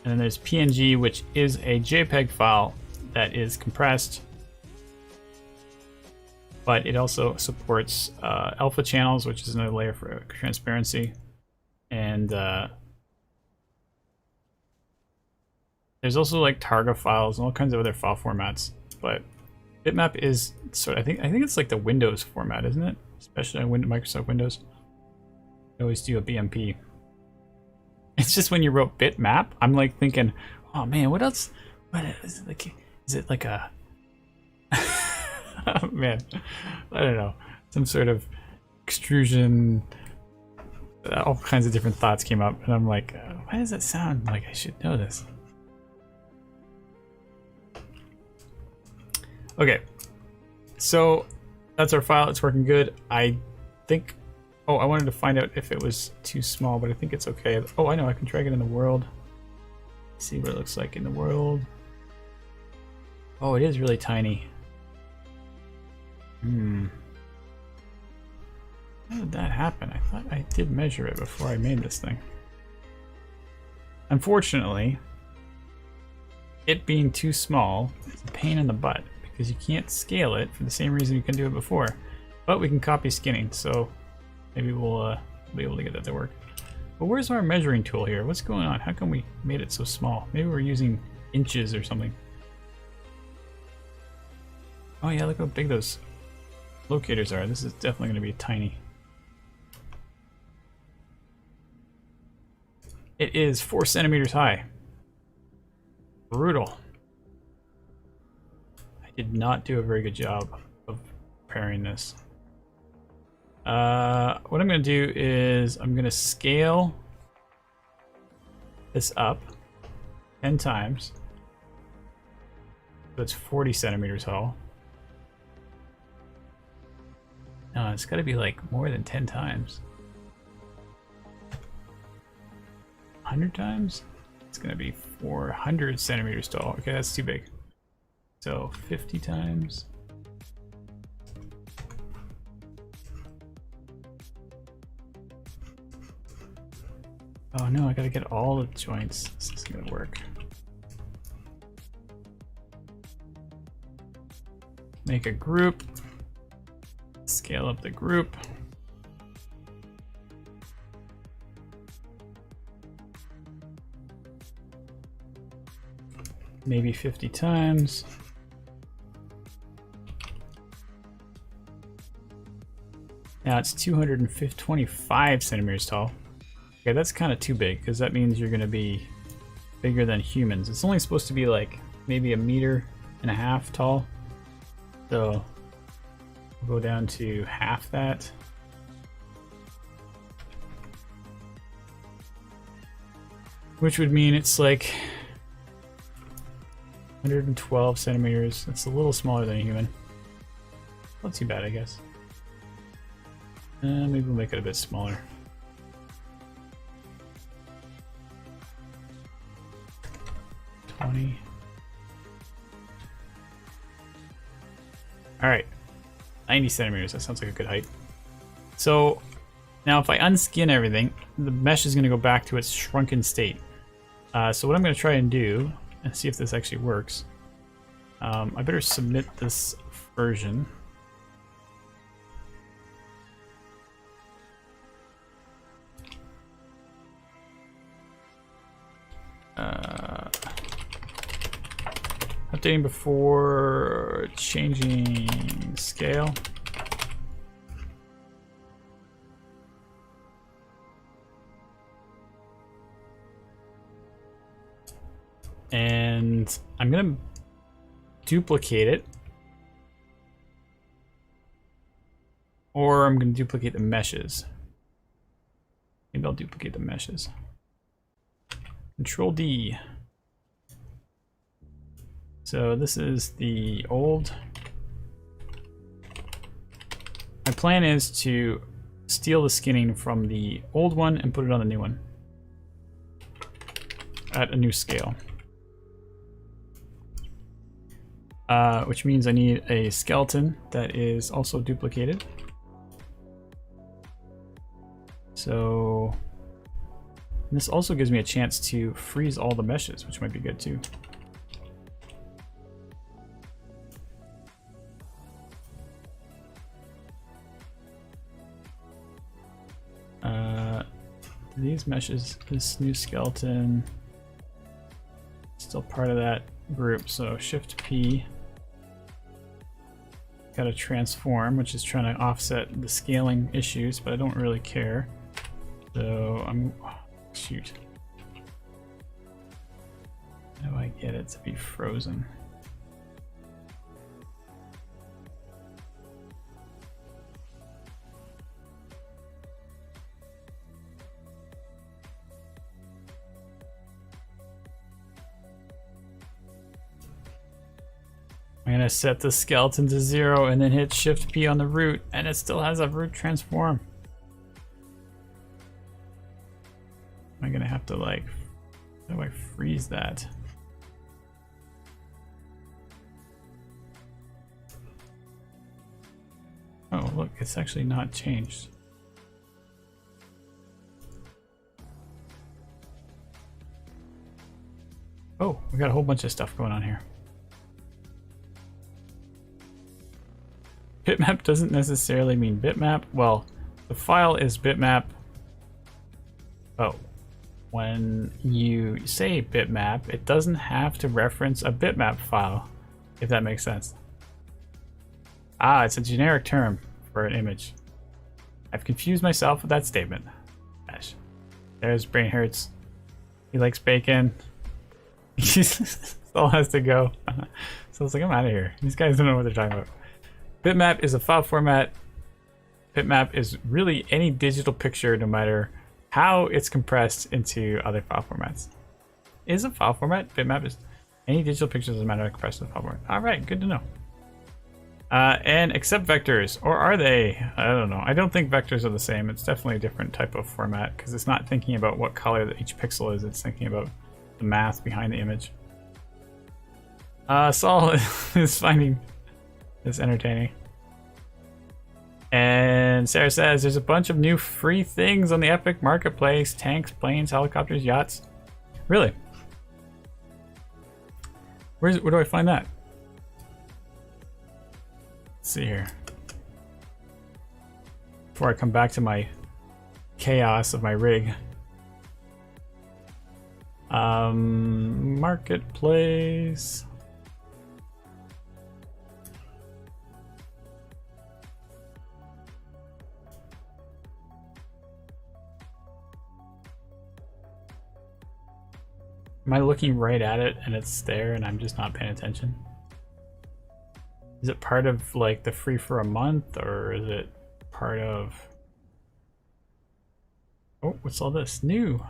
then there's PNG, which is a JPEG file that is compressed. But it also supports alpha channels, which is another layer for transparency. And there's also like Targa files and all kinds of other file formats. But bitmap is sort of, I think it's like the Windows format, isn't it? Especially on Microsoft Windows. I always do a BMP. It's just when you wrote bitmap, I'm like thinking, oh man, what else? What is it like? Is it like a oh, man, I don't know. Some sort of extrusion. All kinds of different thoughts came up, and I'm like, why does that sound like I should know this? Okay, so that's our file. It's working good. I think. Oh, I wanted to find out if it was too small, but I think it's okay. Oh, I know. I can drag it in the world. See what it looks like in the world. Oh, it is really tiny. How did that happen? I thought I did measure it before I made this thing. Unfortunately, it being too small is a pain in the butt because you can't scale it for the same reason you can do it before. But we can copy skinning, so maybe we'll be able to get that to work. But where's our measuring tool here? What's going on? How come we made it so small? Maybe we're using inches or something. Oh yeah, look how big those locators are. This is definitely going to be tiny. It is 4 centimeters high. Brutal. I did not do a very good job of preparing this. What I'm going to do is I'm going to scale this up 10 times. So it's 40 centimeters tall. No, it's got to be like more than 10 times. 100 times? It's gonna be 400 centimeters tall. Okay, that's too big. So 50 times. Oh no, I gotta get all the joints. This isn't gonna work. Make a group. Scale up the group. Maybe 50 times. Now it's 225 centimeters tall. Okay, that's kind of too big because that means you're going to be bigger than humans. It's only supposed to be like maybe 1.5 meters tall. So we'll go down to half that. Which would mean it's like 112 centimeters. That's a little smaller than a human. Not too bad, I guess. Maybe we'll make it a bit smaller. All right, 90 centimeters. That sounds like a good height. So now if I unskin everything, the mesh is going to go back to its shrunken state. So what I'm going to try and do, and see if this actually works, I better submit this version. Updating before changing scale. And I'm gonna duplicate it, or I'm gonna duplicate the meshes. Maybe I'll duplicate the meshes. Control D. So this is the old. My plan is to steal the skinning from the old one and put it on the new one at a new scale. Which means I need a skeleton that is also duplicated. So this also gives me a chance to freeze all the meshes, which might be good too. These meshes, this new skeleton, still part of that group, so Shift P. Got a transform, which is trying to offset the scaling issues, but I don't really care. So shoot. How do I get it to be frozen? I'm gonna set the skeleton to 0 and then hit Shift P on the root, and it still has a root transform. Am I gonna have to like, how do I freeze that? Oh look, it's actually not changed. Oh, we got a whole bunch of stuff going on here. Bitmap doesn't necessarily mean bitmap. Well, the file is bitmap. Oh, when you say bitmap, it doesn't have to reference a bitmap file, if that makes sense. Ah, it's a generic term for an image. I've confused myself with that statement. Gosh. There's Brain Hurts. He likes bacon. Still has to go. So I was like, I'm out of here. These guys don't know what they're talking about. Bitmap is a file format. Bitmap is really any digital picture, no matter how it's compressed into other file formats. Is a file format. Bitmap is any digital picture, doesn't matter how compressed the file format. All right, good to know. And accept vectors, or are they? I don't know. I don't think vectors are the same. It's definitely a different type of format because it's not thinking about what color each pixel is. It's thinking about the math behind the image. Saul is finding this entertaining. And Sarah says there's a bunch of new free things on the Epic Marketplace. Tanks, planes, helicopters, yachts. Really? Where do I find that? Let's see here. Before I come back to my chaos of my rig. Marketplace. Am I looking right at it and it's there and I'm just not paying attention? Is it part of like the free for a month, or is it part of... Oh, what's all this? New.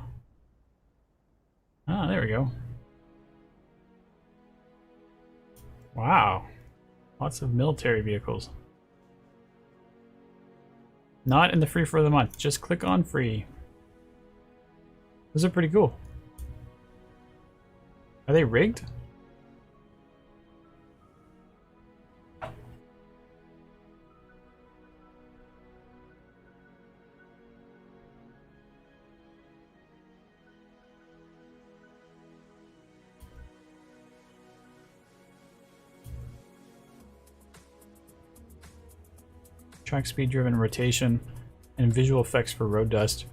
Ah, there we go. Wow. Lots of military vehicles. Not in the free for the month. Just click on free. Those are pretty cool. Are they rigged? Track speed driven rotation and visual effects for road dust.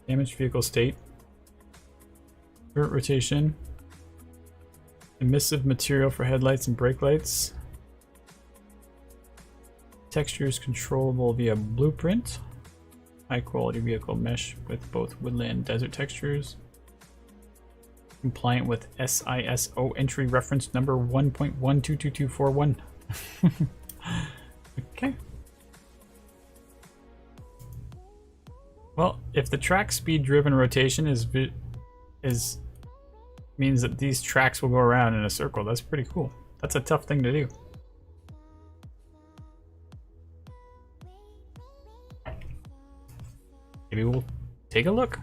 Damaged vehicle state. Dirt rotation. Emissive material for headlights and brake lights. Textures controllable via blueprint. High quality vehicle mesh with both woodland and desert textures. Compliant with SISO entry reference number 1.122241. Okay. Well, if the track speed driven rotation is means that these tracks will go around in a circle, that's pretty cool. That's a tough thing to do. Maybe we'll take a look.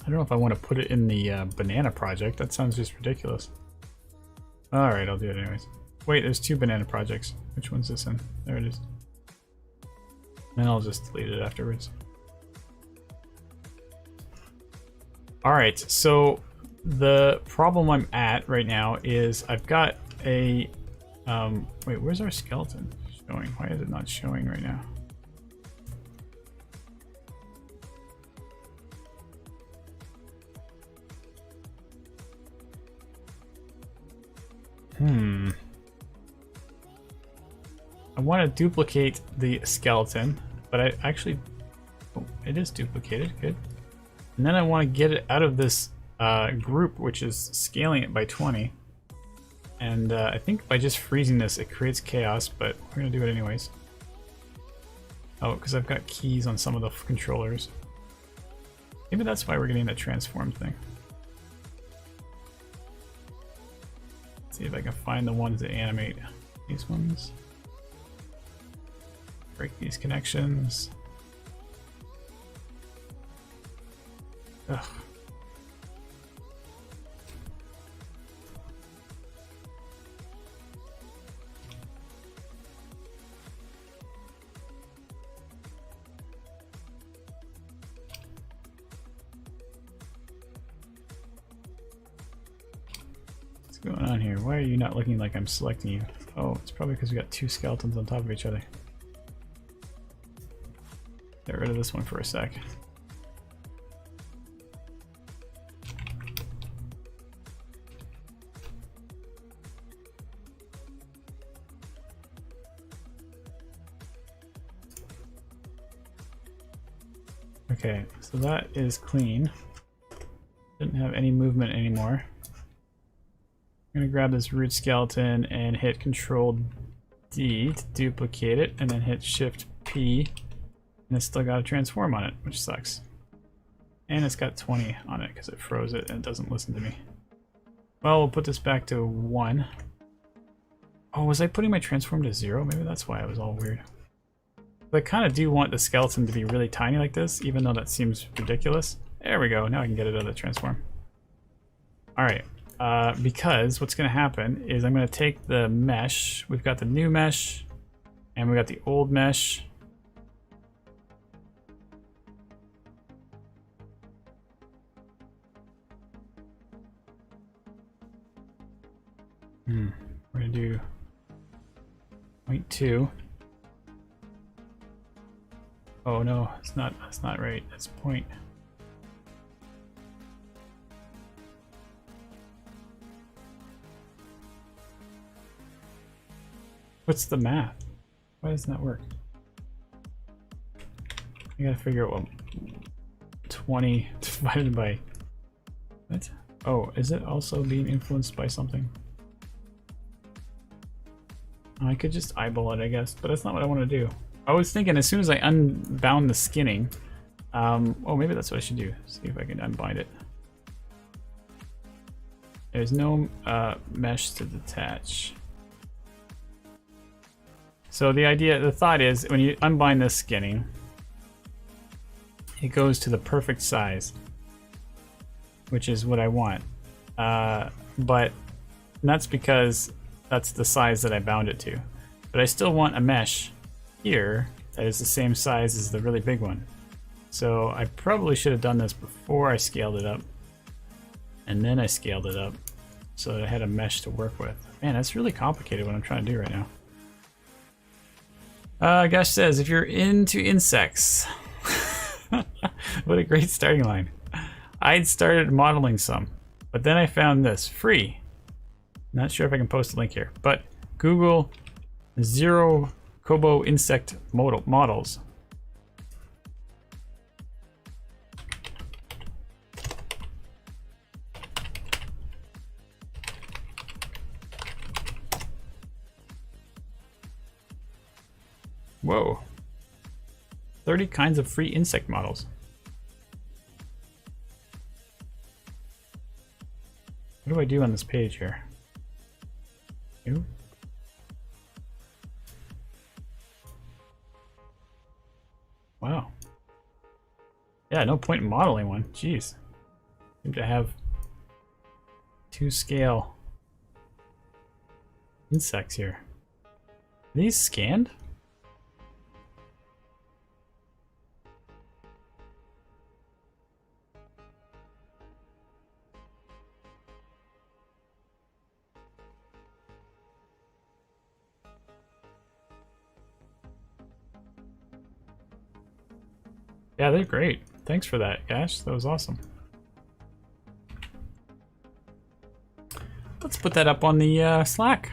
I don't know if I want to put it in the banana project. That sounds just ridiculous. Alright, I'll do it anyways. Wait, there's two banana projects. Which one's this in? There it is. And I'll just delete it afterwards. Alright, so the problem I'm at right now is I've got a... wait, where's our skeleton showing? Why is it not showing right now? I want to duplicate the skeleton, but I actually... Oh, it is duplicated, good. And then I want to get it out of this group, which is scaling it by 20. And I think by just freezing this, it creates chaos, but we're going to do it anyways. Oh, because I've got keys on some of the controllers. Maybe that's why we're getting that transform thing. Let's see if I can find the ones that animate. These ones. Break these connections. Ugh. What's going on here? Why are you not looking like I'm selecting you? Oh, it's probably because we got two skeletons on top of each other. Get rid of this one for a sec. Okay, so that is clean. Didn't have any movement anymore. I'm gonna grab this root skeleton and hit Control D to duplicate it, and then hit Shift P. And it's still got a transform on it, which sucks. And it's got 20 on it because it froze it and it doesn't listen to me. Well, we'll put this back to 1. Oh, was I putting my transform to 0? Maybe that's why it was all weird. I kind of do want the skeleton to be really tiny like this, even though that seems ridiculous. There we go. Now I can get it out of the transform. All right. Because what's going to happen is I'm going to take the mesh. We've got the new mesh and we got the old mesh. We're going to do 0.2. Oh no, it's not. That's not right. That's point. What's the math? Why doesn't that work? I gotta figure out what 20 divided by what? Oh, is it also being influenced by something? I could just eyeball it, I guess, but that's not what I want to do. I was thinking as soon as I unbound the skinning, oh, maybe that's what I should do. See if I can unbind it. There's no mesh to detach. So the thought is when you unbind this skinning, it goes to the perfect size, which is what I want. But that's because that's the size that I bound it to. But I still want a mesh here that is the same size as the really big one. So I probably should have done this before I scaled it up. And then I scaled it up so that I had a mesh to work with. Man, that's really complicated what I'm trying to do right now. Gosh says, if you're into insects, what a great starting line. I'd started modeling some, but then I found this free. Not sure if I can post a link here, but Google Zero Kobo insect models. Whoa. 30 kinds of free insect models. What do I do on this page here? New? Wow. Yeah, no point in modeling one. Jeez. Seem to have 2 scale insects here. Are these scanned? Yeah, they're great. Thanks for that, Gash. That was awesome. Let's put that up on the Slack.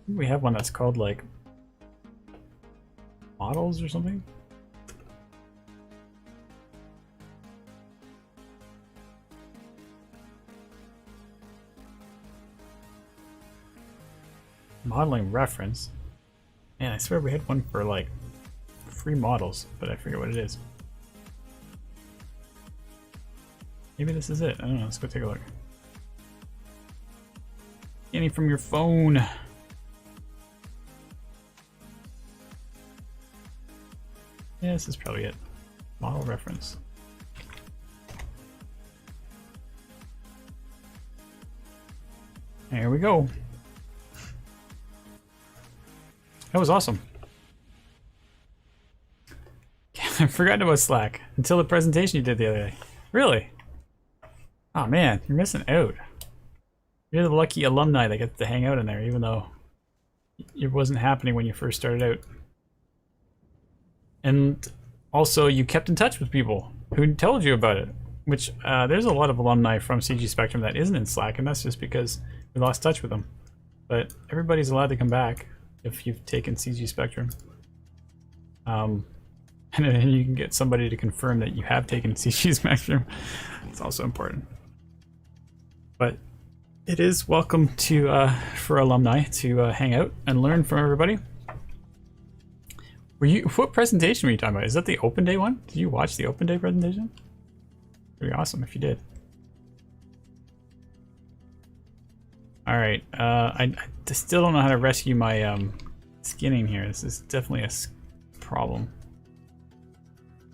We have one that's called like models or something. Modeling reference. Man, I swear we had one for like free models, but I forget what it is. Maybe this is it. I don't know. Let's go take a look. Any from your phone. Yeah, this is probably it. Model reference. There we go. That was awesome. I forgot about Slack until the presentation you did the other day. Really? Oh man, you're missing out. You're the lucky alumni that gets to hang out in there, even though it wasn't happening when you first started out. And also, you kept in touch with people who told you about it, which there's a lot of alumni from CG Spectrum that isn't in Slack, and that's just because we lost touch with them. But everybody's allowed to come back if you've taken CG Spectrum. And then you can get somebody to confirm that you have taken CG Spectrum. It's also important. But it is welcome to for alumni to hang out and learn from everybody. What presentation were you talking about? Is that the open day one? Did you watch the open day presentation? Pretty awesome if you did. All right, I still don't know how to rescue my skinning here. This is definitely a problem.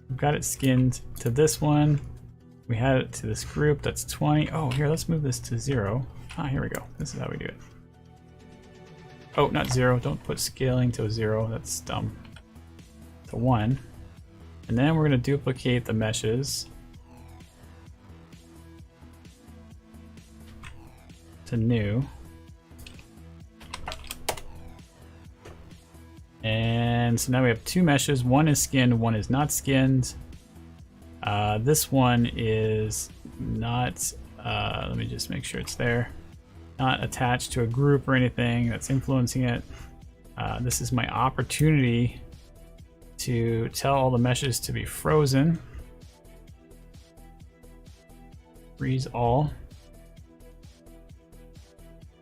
We've got it skinned to this one. We had it to this group. That's 20. Oh, here, let's move this to 0. Ah, here we go. This is how we do it. Oh, not 0. Don't put scaling to 0. That's dumb. To 1. And then we're going to duplicate the meshes to new. And so now we have 2 meshes. One is skinned, one is not skinned. This one is not, let me just make sure it's there. Not attached to a group or anything that's influencing it. This is my opportunity to tell all the meshes to be frozen. Freeze all.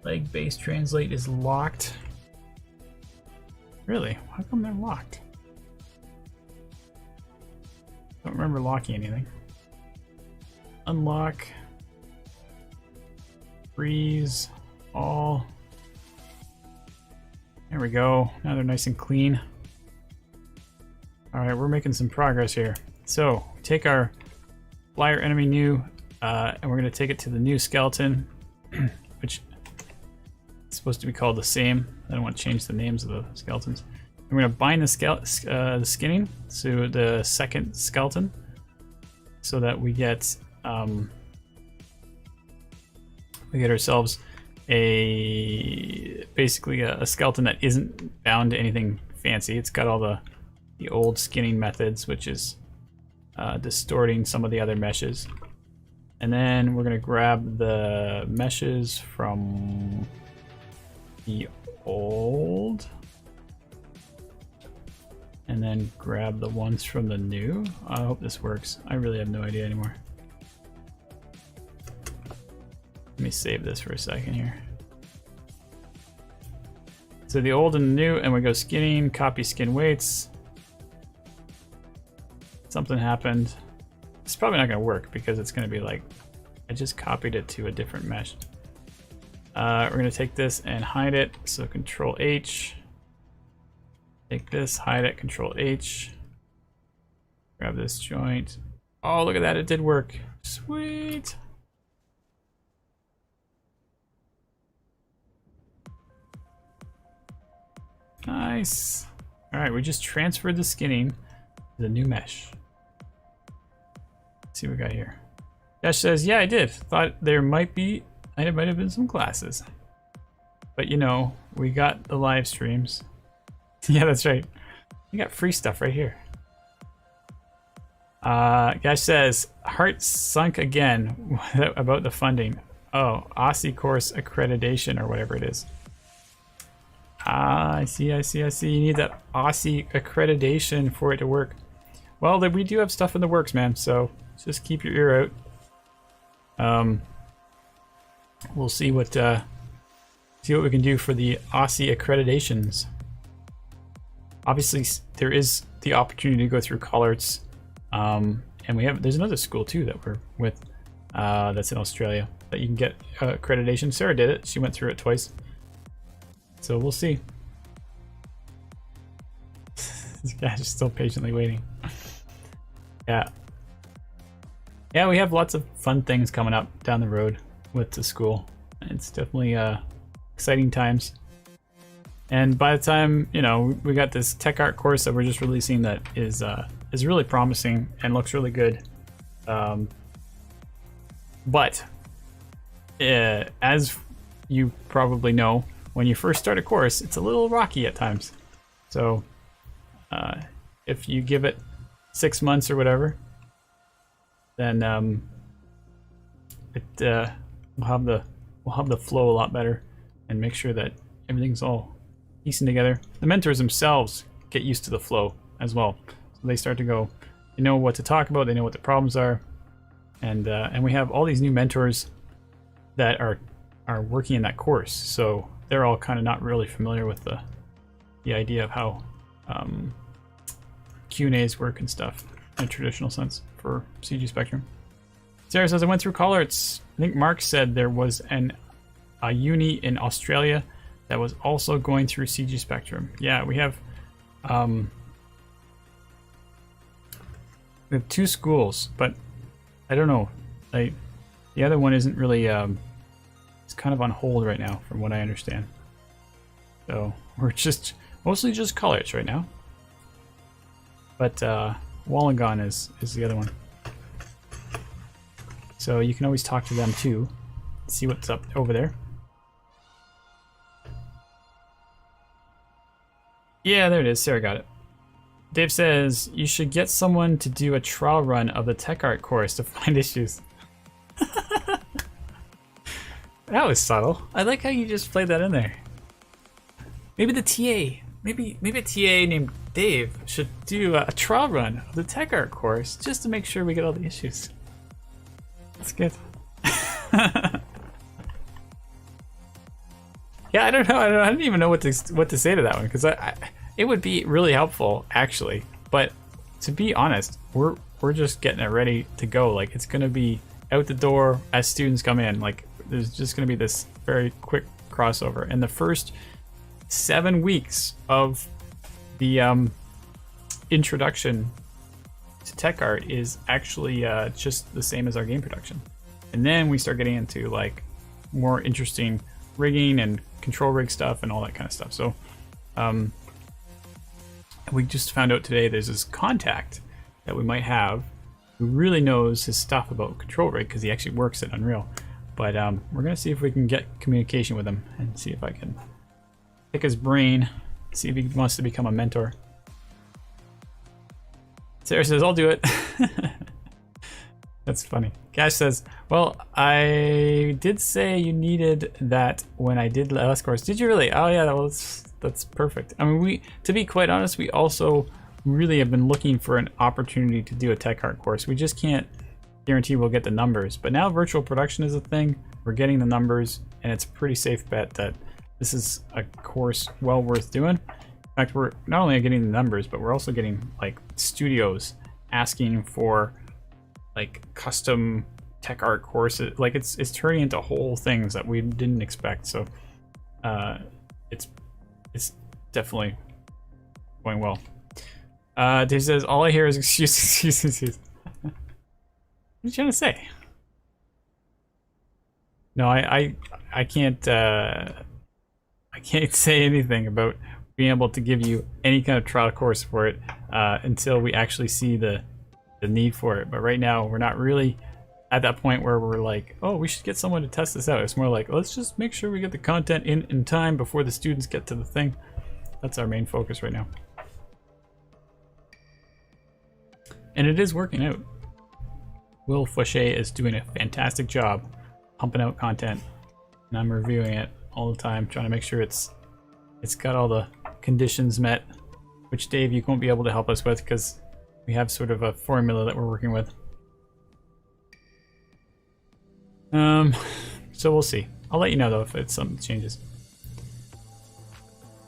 Leg base translate is locked. Really? How come they're locked? Don't remember locking anything. Unlock. Freeze all. There we go. Now they're nice and clean. Alright, we're making some progress here. So, take our flyer enemy new, and we're going to take it to the new skeleton, which is supposed to be called the same. I don't want to change the names of the skeletons. We're going to bind the skinning to the second skeleton so that we get ourselves basically a skeleton that isn't bound to anything fancy. It's got all the old skinning methods, which is distorting some of the other meshes. And then we're going to grab the meshes from the old and then grab the ones from the new. I hope this works. I really have no idea anymore. Let me save this for a second here. So the old and the new, and we go skinning, copy skin weights. Something happened. It's probably not going to work because it's going to be like, I just copied it to a different mesh. We're going to take this and hide it. So Control H. Take this, hide it, Control H. Grab this joint. Oh, look at that. It did work. Sweet. Nice. All right, we just transferred the skinning to the new mesh. Let's see what we got here. Dash says, yeah, I did. Thought there might have been some classes. But you know, we got the live streams. Yeah, that's right. You got free stuff right here. Gash says, heart sunk again about the funding. Oh, Aussie course accreditation or whatever it is. Ah, I see. You need that Aussie accreditation for it to work. Well, we do have stuff in the works, man, so just keep your ear out. We'll see what we can do for the Aussie accreditations. Obviously, there is the opportunity to go through ColArts, and there's another school too that we're with that's in Australia that you can get accreditation. Sarah did it; she went through it twice. So we'll see. This guy's just still patiently waiting. Yeah, we have lots of fun things coming up down the road with the school. It's definitely exciting times. And by the time, you know, we got this tech art course that we're just releasing that is really promising and looks really good. But as you probably know, when you first start a course, it's a little rocky at times. So if you give it 6 months or whatever, then we'll have the flow a lot better and make sure that everything's all piecing together. The mentors themselves get used to the flow as well, so they start to go. They know what to talk about. They know what the problems are, and we have all these new mentors that are working in that course. So they're all kind of not really familiar with the idea of how Q&As work and stuff in a traditional sense for CG Spectrum. Sarah says, I went through ColArts. I think Mark said there was a uni in Australia that was also going through CG Spectrum. Yeah, we have 2 schools, but I don't know. The other one isn't really. It's kind of on hold right now, from what I understand. So we're just mostly just colors right now. But Wollongong is the other one. So you can always talk to them too. See what's up over there. Yeah, there it is. Sarah got it. Dave says you should get someone to do a trial run of the tech art course to find issues. That was subtle. I like how you just played that in there. Maybe the TA, maybe a TA named Dave should do a trial run of the tech art course just to make sure we get all the issues. That's good. Yeah, I don't know. I don't even know what to say to that one, because it would be really helpful actually. But to be honest, we're just getting it ready to go. Like, it's gonna be out the door as students come in. Like, there's just gonna be this very quick crossover. And the first 7 weeks of the introduction to tech art is actually just the same as our game production. And then we start getting into like more interesting rigging and control rig stuff and all that kind of stuff. So we just found out today there's this contact that we might have who really knows his stuff about control rig, because he actually works at Unreal. But we're gonna see if we can get communication with him and see if I can pick his brain, see if he wants to become a mentor. Sarah says, I'll do it. That's funny. Gash says, well, I did say you needed that when I did the last course. Did you really? Oh yeah, well, that's perfect. I mean, to be quite honest, we also really have been looking for an opportunity to do a tech art course. We just can't guarantee we'll get the numbers. But now virtual production is a thing. We're getting the numbers, and it's a pretty safe bet that this is a course well worth doing. In fact, we're not only getting the numbers, but we're also getting like studios asking for like custom tech art courses. Like, it's turning into whole things that we didn't expect. So it's definitely going well. Dave says, all I hear is excuses. What are you trying to say? No, I can't say anything about being able to give you any kind of trial course for it until we actually see the need for it. But right now, we're not really at that point where we're like, oh, we should get someone to test this out. It's more like, let's just make sure we get the content in time before the students get to the thing. That's our main focus right now. And it is working out. Will Fauché is doing a fantastic job pumping out content, and I'm reviewing it all the time, trying to make sure it's got all the conditions met, which Dave, you won't be able to help us with because we have sort of a formula that we're working with. So we'll see. I'll let you know though if it's something changes.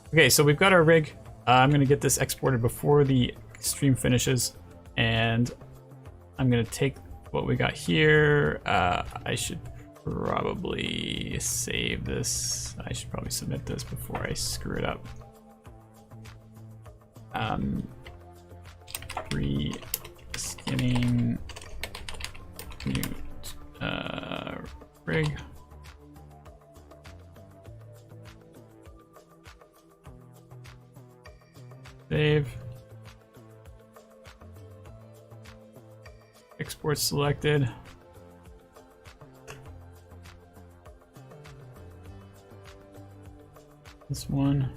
Okay, so we've got our rig. I'm gonna get this exported before the stream finishes, and I'm gonna take what we got here. I should probably save this. I should probably submit this before I screw it up. Pre-skinning mute rig. Save. Export selected. This one.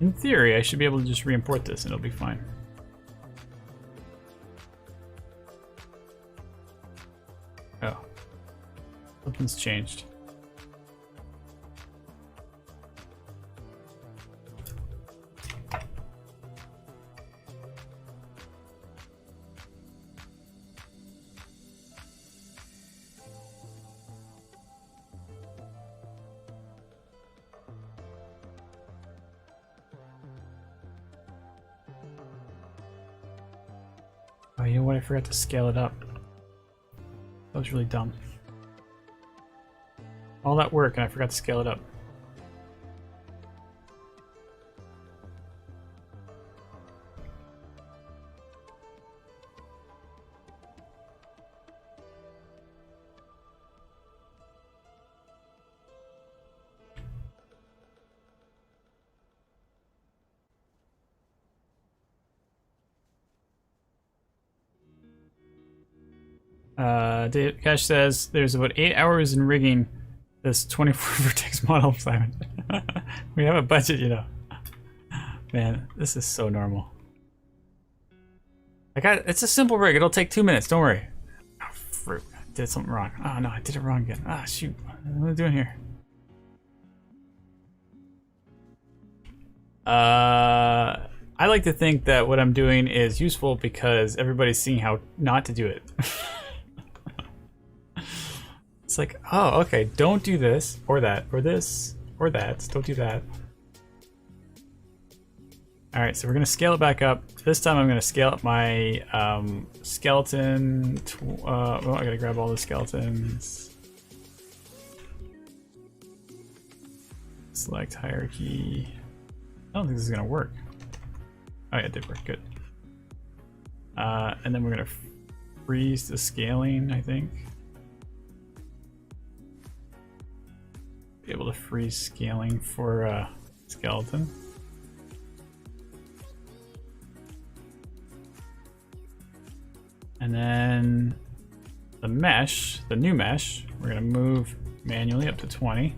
In theory, I should be able to just re-import this and it'll be fine. Oh. Something's changed. Oh, you know what? I forgot to scale it up. That was really dumb. All that work and I forgot to scale it up. Dave Cash says there's about 8 hours in rigging this 24 vertex model, Simon. We have a budget, you know. Man, this is so normal. It's a simple rig. It'll take 2 minutes. Don't worry. Oh, fruit. I did something wrong. Oh no, I did it wrong again. Ah, shoot. What am I doing here? I like to think that what I'm doing is useful because everybody's seeing how not to do it. It's like, oh, okay, don't do this, or that, or this, or that. Don't do that. Alright, so we're going to scale it back up. This time I'm going to scale up my skeleton. Well, I got to grab all the skeletons. Select hierarchy. I don't think this is going to work. Oh yeah, it did work, good. And then we're going to freeze the scaling, I think. Be able to freeze scaling for skeleton. And then the mesh, the new mesh, we're going to move manually up to 20.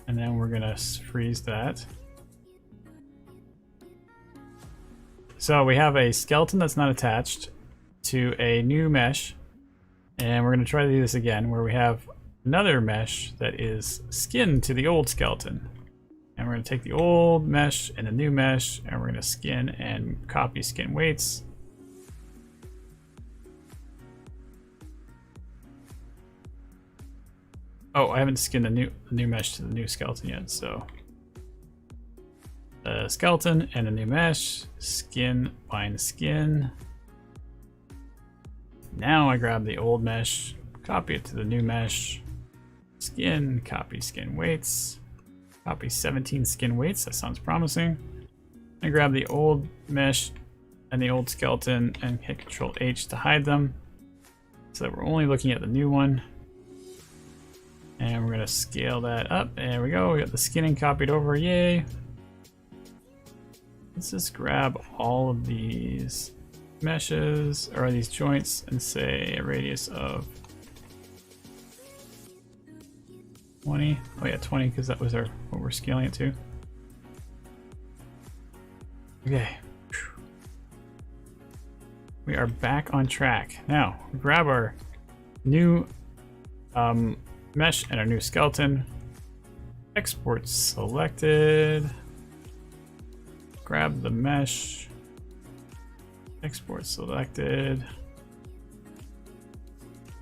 And then we're going to freeze that. So we have a skeleton that's not attached to a new mesh. And we're going to try to do this again where we have another mesh that is skin to the old skeleton. And we're going to take the old mesh and the new mesh and we're going to skin and copy skin weights. Oh, I haven't skinned the new mesh to the new skeleton yet, so the skeleton and the new mesh, skin, bind skin. Now I grab the old mesh, copy it to the new mesh, skin, copy skin weights, copy 17 skin weights, that sounds promising. I grab the old mesh and the old skeleton and hit Control H to hide them so that we're only looking at the new one. And we're going to scale that up. There we go. We got the skinning copied over. Yay. Let's just grab all of these meshes or these joints and say a radius of 20. Oh yeah, 20 because that was what we're scaling it to. Okay. We are back on track. Now, grab our new mesh and our new skeleton. Export selected. Grab the mesh. Export selected.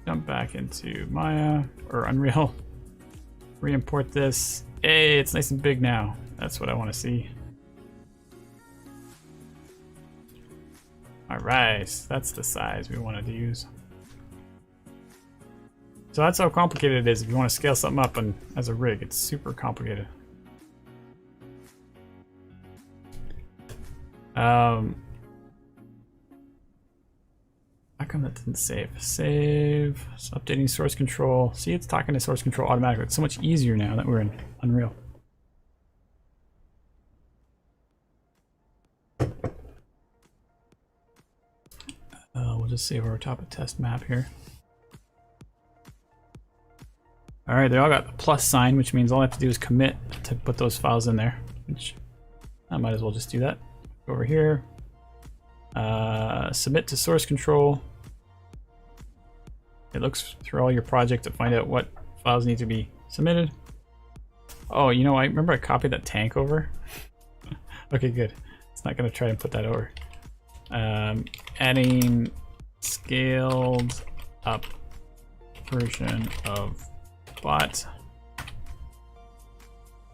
Jump back into Maya or Unreal. Re-import this. Hey, it's nice and big now. That's what I want to see. All right, that's the size we wanted to use. So that's how complicated it is. If you want to scale something up and as a rig, it's super complicated. How come that didn't save? Save. It's updating source control. See, it's talking to source control automatically. It's so much easier now that we're in Unreal. We'll just save our top of test map here. All right, they all got the plus sign, which means all I have to do is commit to put those files in there, which I might as well just do that. Go over here, submit to source control. It looks through all your project to find out what files need to be submitted. Oh, you know, I remember I copied that tank over. Okay, good. It's not gonna try and put that over. Adding scaled up version of bot.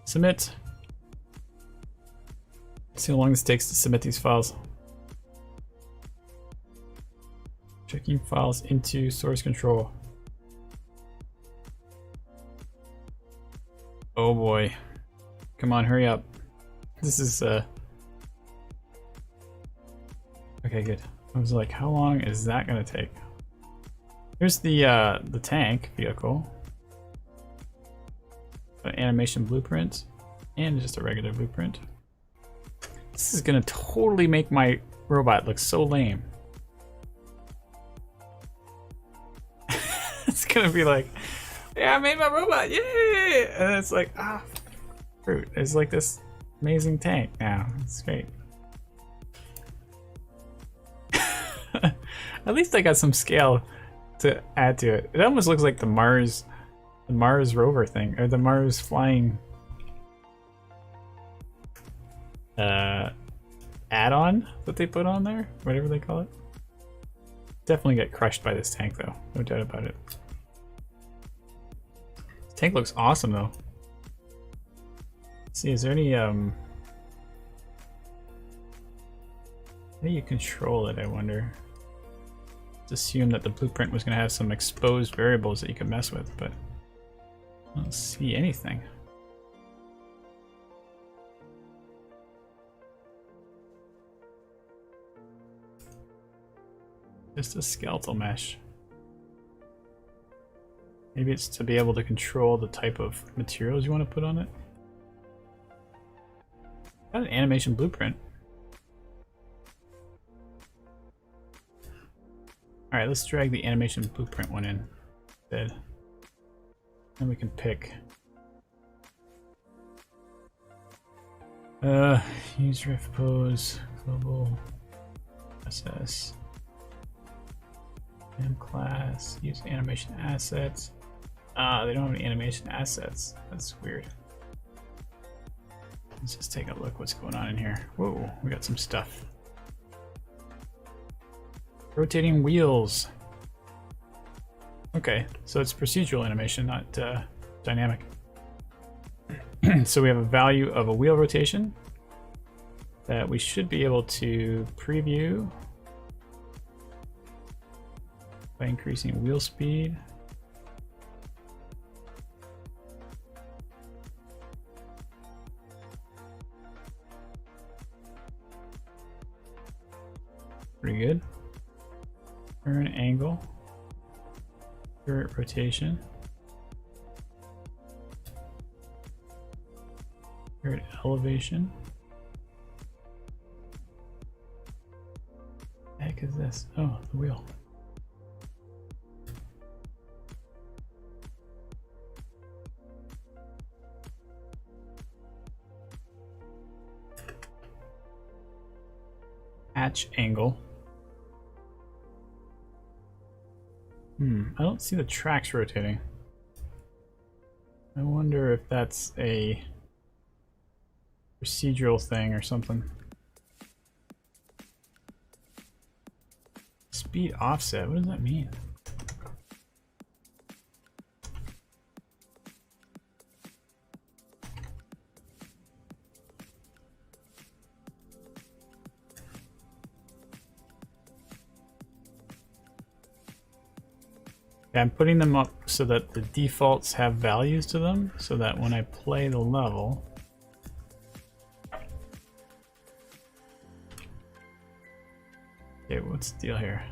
Submit. See how long this takes to submit these files. Checking files into source control. Oh boy. Come on, hurry up. This is okay, good. I was like, how long is that gonna take? Here's the tank vehicle. An animation blueprint and just a regular blueprint. This is gonna totally make my robot look so lame. It's gonna be like, yeah, I made my robot, yay! And it's like, fruit. It's like this amazing tank now. It's great. At least I got some scale to add to it. It almost looks like the Mars rover thing, or the Mars flying add-on that they put on there, whatever they call it. Definitely get crushed by this tank though, no doubt about it. This tank looks awesome though. Let's see, is there any how do you control it, I wonder? Just assume that the blueprint was going to have some exposed variables that you could mess with, but I don't see anything. Just a skeletal mesh. Maybe it's to be able to control the type of materials you want to put on it. Got an animation blueprint. Alright, let's drag the animation blueprint one in instead. And we can pick use riff pose, global SS, M class, use animation assets. They don't have any animation assets. That's weird. Let's just take a look what's going on in here. Whoa, we got some stuff. Rotating wheels. Okay, so it's procedural animation, not dynamic. So we have a value of a wheel rotation that we should be able to preview by increasing wheel speed. Pretty good. Turn angle, current rotation, current elevation. What the heck is this? Oh, the wheel. Hatch angle. I don't see the tracks rotating. I wonder if that's a procedural thing or something. Speed offset, what does that mean? I'm putting them up so that the defaults have values to them, so that when I play the level, okay, what's the deal here?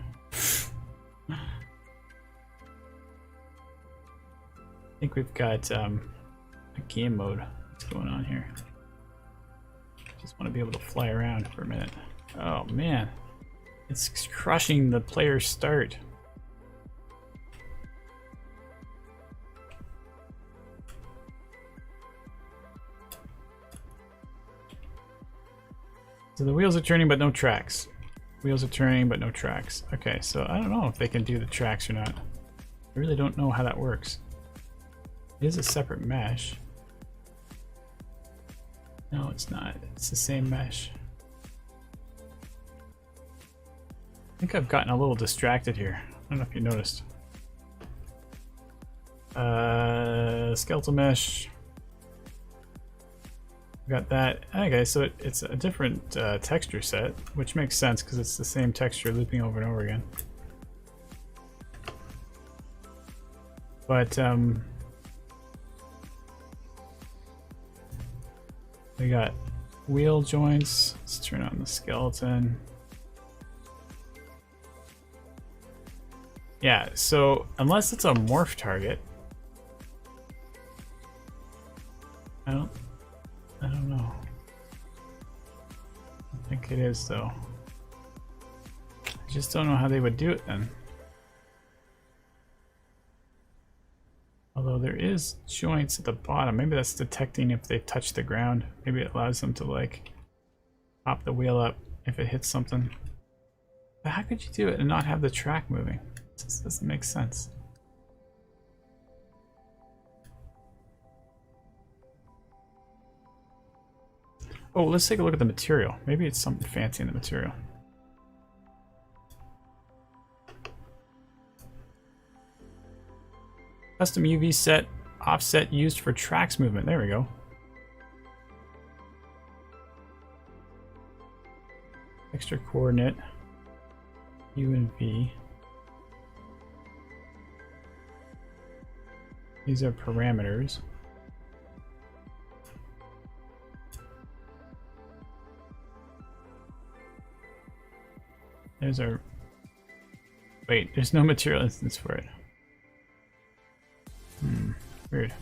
I think we've got a game mode. What's going on here? Just want to be able to fly around for a minute. Oh man, it's crushing the player's start. So the wheels are turning but no tracks. Wheels are turning but no tracks. Okay, so I don't know if they can do the tracks or not. I really don't know how that works. It is a separate mesh. No, it's not. It's the same mesh. I think I've gotten a little distracted here. I don't know if you noticed. Skeletal mesh. Got that. Okay, so it's a different texture set, which makes sense because it's the same texture looping over and over again. But We got wheel joints. Let's turn on the skeleton. Yeah, so unless it's a morph target, I don't know. I think it is though. I just don't know how they would do it then. Although there is joints at the bottom. Maybe that's detecting if they touch the ground. Maybe it allows them to like pop the wheel up if it hits something. But how could you do it and not have the track moving? It just doesn't make sense. Oh, let's take a look at the material. Maybe it's something fancy in the material. Custom UV set offset used for tracks movement. There we go. Extra coordinate U and V. These are parameters. There's our... Wait, there's no material instance for it. Weird.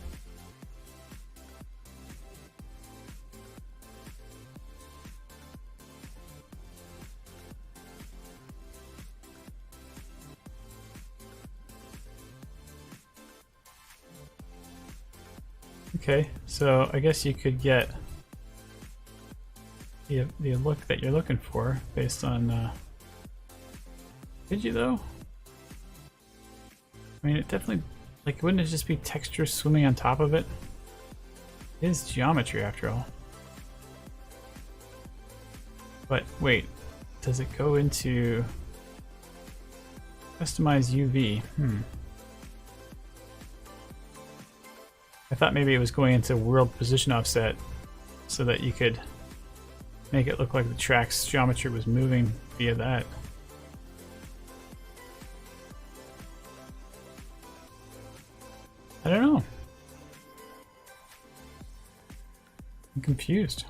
Okay, so I guess you could get the look that you're looking for based on Did you though? I mean, it definitely, like, wouldn't it just be texture swimming on top of it? It is geometry after all. But wait, does it go into customize UV? I thought maybe it was going into world position offset so that you could make it look like the track's geometry was moving via that. I don't know. I'm confused.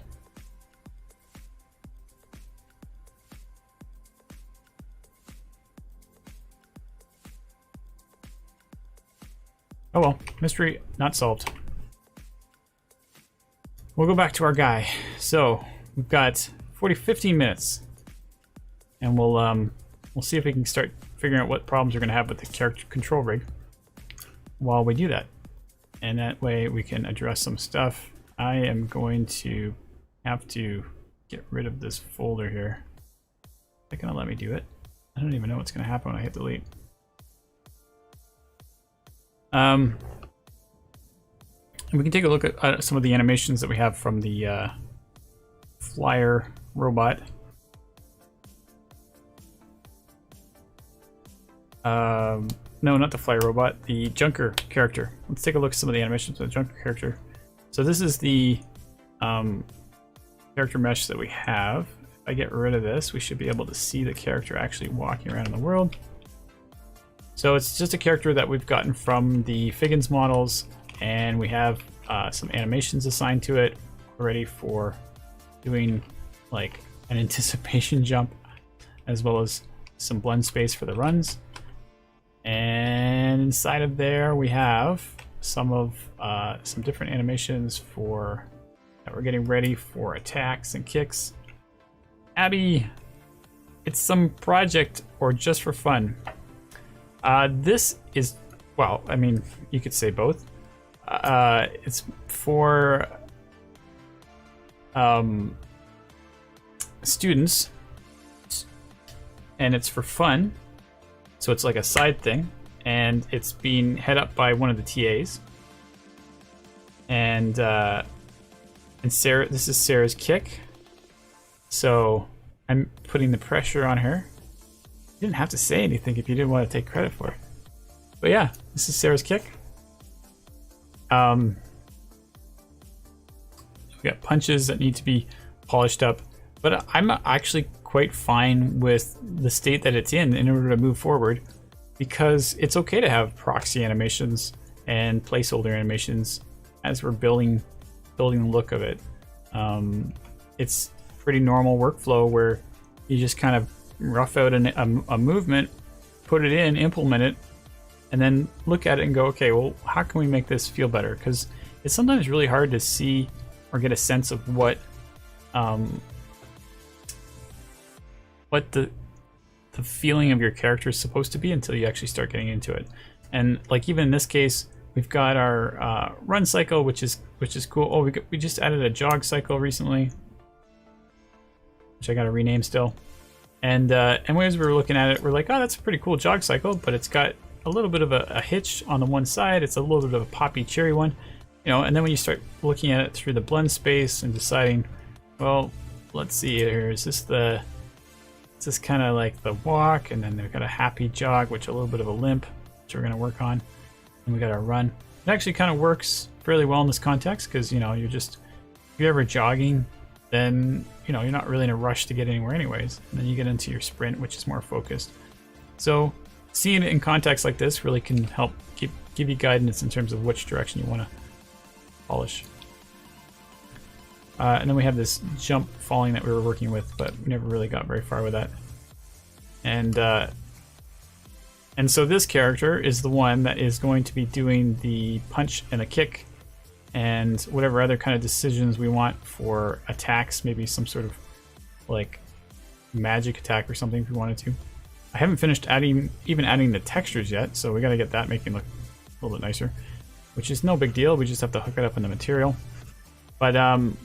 Oh well, mystery not solved. We'll go back to our guy. So we've got 15 minutes, and we'll see if we can start figuring out what problems we're going to have with the character control rig while we do that, and that way we can address some stuff. I am going to have to get rid of this folder here. They're gonna let me do it. I don't even know what's gonna happen when I hit delete. We can take a look at some of the animations that we have from the flyer robot. No, not the flyer robot, the junker character. Let's take a look at some of the animations of the junker character. So this is the character mesh that we have. If I get rid of this, we should be able to see the character actually walking around in the world. So it's just a character that we've gotten from the Figgins models, and we have some animations assigned to it already for doing like an anticipation jump, as well as some blend space for the runs. And inside of there we have some different animations for that we're getting ready for attacks and kicks. Abby, it's some project or just for fun? This is, well, I mean, you could say both. It's for students, and it's for fun. So it's like a side thing, and it's being head up by one of the TAs. And Sarah, this is Sarah's kick. So I'm putting the pressure on her. You didn't have to say anything if you didn't want to take credit for it. But yeah, this is Sarah's kick. We got punches that need to be polished up, but I'm actually quite fine with the state that it's in order to move forward, because it's okay to have proxy animations and placeholder animations as we're building the look of it. It's pretty normal workflow where you just kind of rough out a movement, put it in, implement it, and then look at it and go, okay, well, how can we make this feel better? Because it's sometimes really hard to see or get a sense of what the feeling of your character is supposed to be until you actually start getting into it. And like even in this case, we've got our run cycle, which is cool. Oh, we just added a jog cycle recently, which I got to rename still. And as we were looking at it, we're like, oh, that's a pretty cool jog cycle, but it's got a little bit of a hitch on the one side. It's a little bit of a poppy cherry one, you know. And then when you start looking at it through the blend space and deciding, well, let's see here, is this kind of like the walk, and then they've got a happy jog, which a little bit of a limp, which we're going to work on. And we got our run. It actually kind of works fairly well in this context because, you know, if you're ever jogging, then, you know, you're not really in a rush to get anywhere anyways. And then you get into your sprint, which is more focused. So seeing it in context like this really can help give you guidance in terms of which direction you want to polish. And then we have this jump falling that we were working with, but we never really got very far with that. And so this character is the one that is going to be doing the punch and a kick and whatever other kind of decisions we want for attacks, maybe some sort of like magic attack or something if we wanted to. I haven't finished adding the textures yet, so we got to get that making look a little bit nicer, which is no big deal. We just have to hook it up in the material. But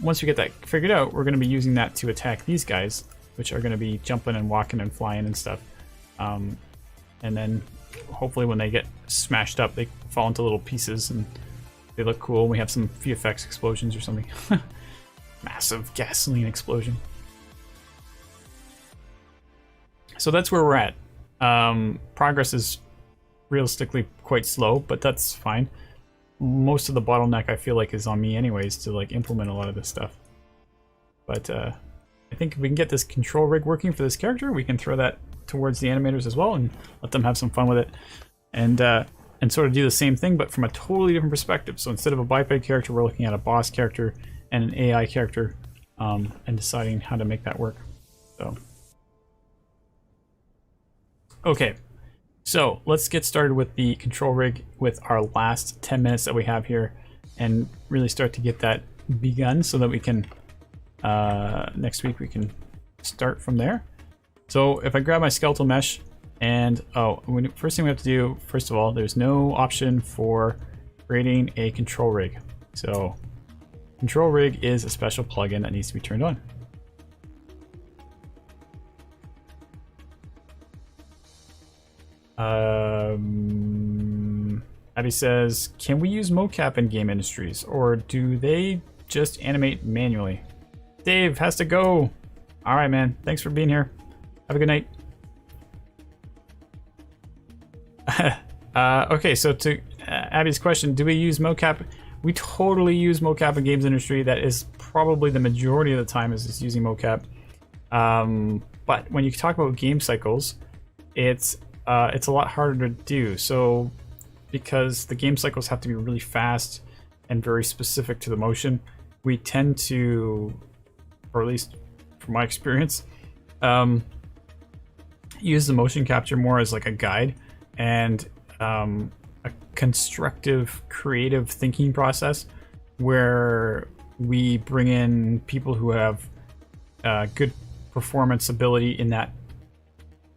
once we get that figured out, we're going to be using that to attack these guys, which are going to be jumping and walking and flying and stuff. And then hopefully when they get smashed up, they fall into little pieces and they look cool. We have some VFX explosions or something. Massive gasoline explosion. So that's where we're at. Progress is realistically quite slow, but that's fine. Most of the bottleneck I feel like is on me anyways to like implement a lot of this stuff. But I think if we can get this control rig working for this character, we can throw that towards the animators as well and let them have some fun with it. And sort of do the same thing, but from a totally different perspective. So instead of a biped character, we're looking at a boss character and an AI character, and deciding how to make that work. So, okay, so let's get started with the control rig with our last 10 minutes that we have here, and really start to get that begun so that we can next week we can start from there. So if I grab my skeletal mesh. And first thing we have to do, first of all, there's no option for creating a control rig. So control rig is a special plugin that needs to be turned on. Abby says, can we use mocap in game industries, or do they just animate manually? Dave has to go. All right, man. Thanks for being here. Have a good night. Okay, so to Abby's question, do we use mocap? We totally use mocap in games industry. That is probably the majority of the time is using mocap. But when you talk about game cycles, it's a lot harder to do. So because the game cycles have to be really fast and very specific to the motion, we tend to, or at least from my experience, use the motion capture more as like a guide and a constructive, creative thinking process where we bring in people who have good performance ability in that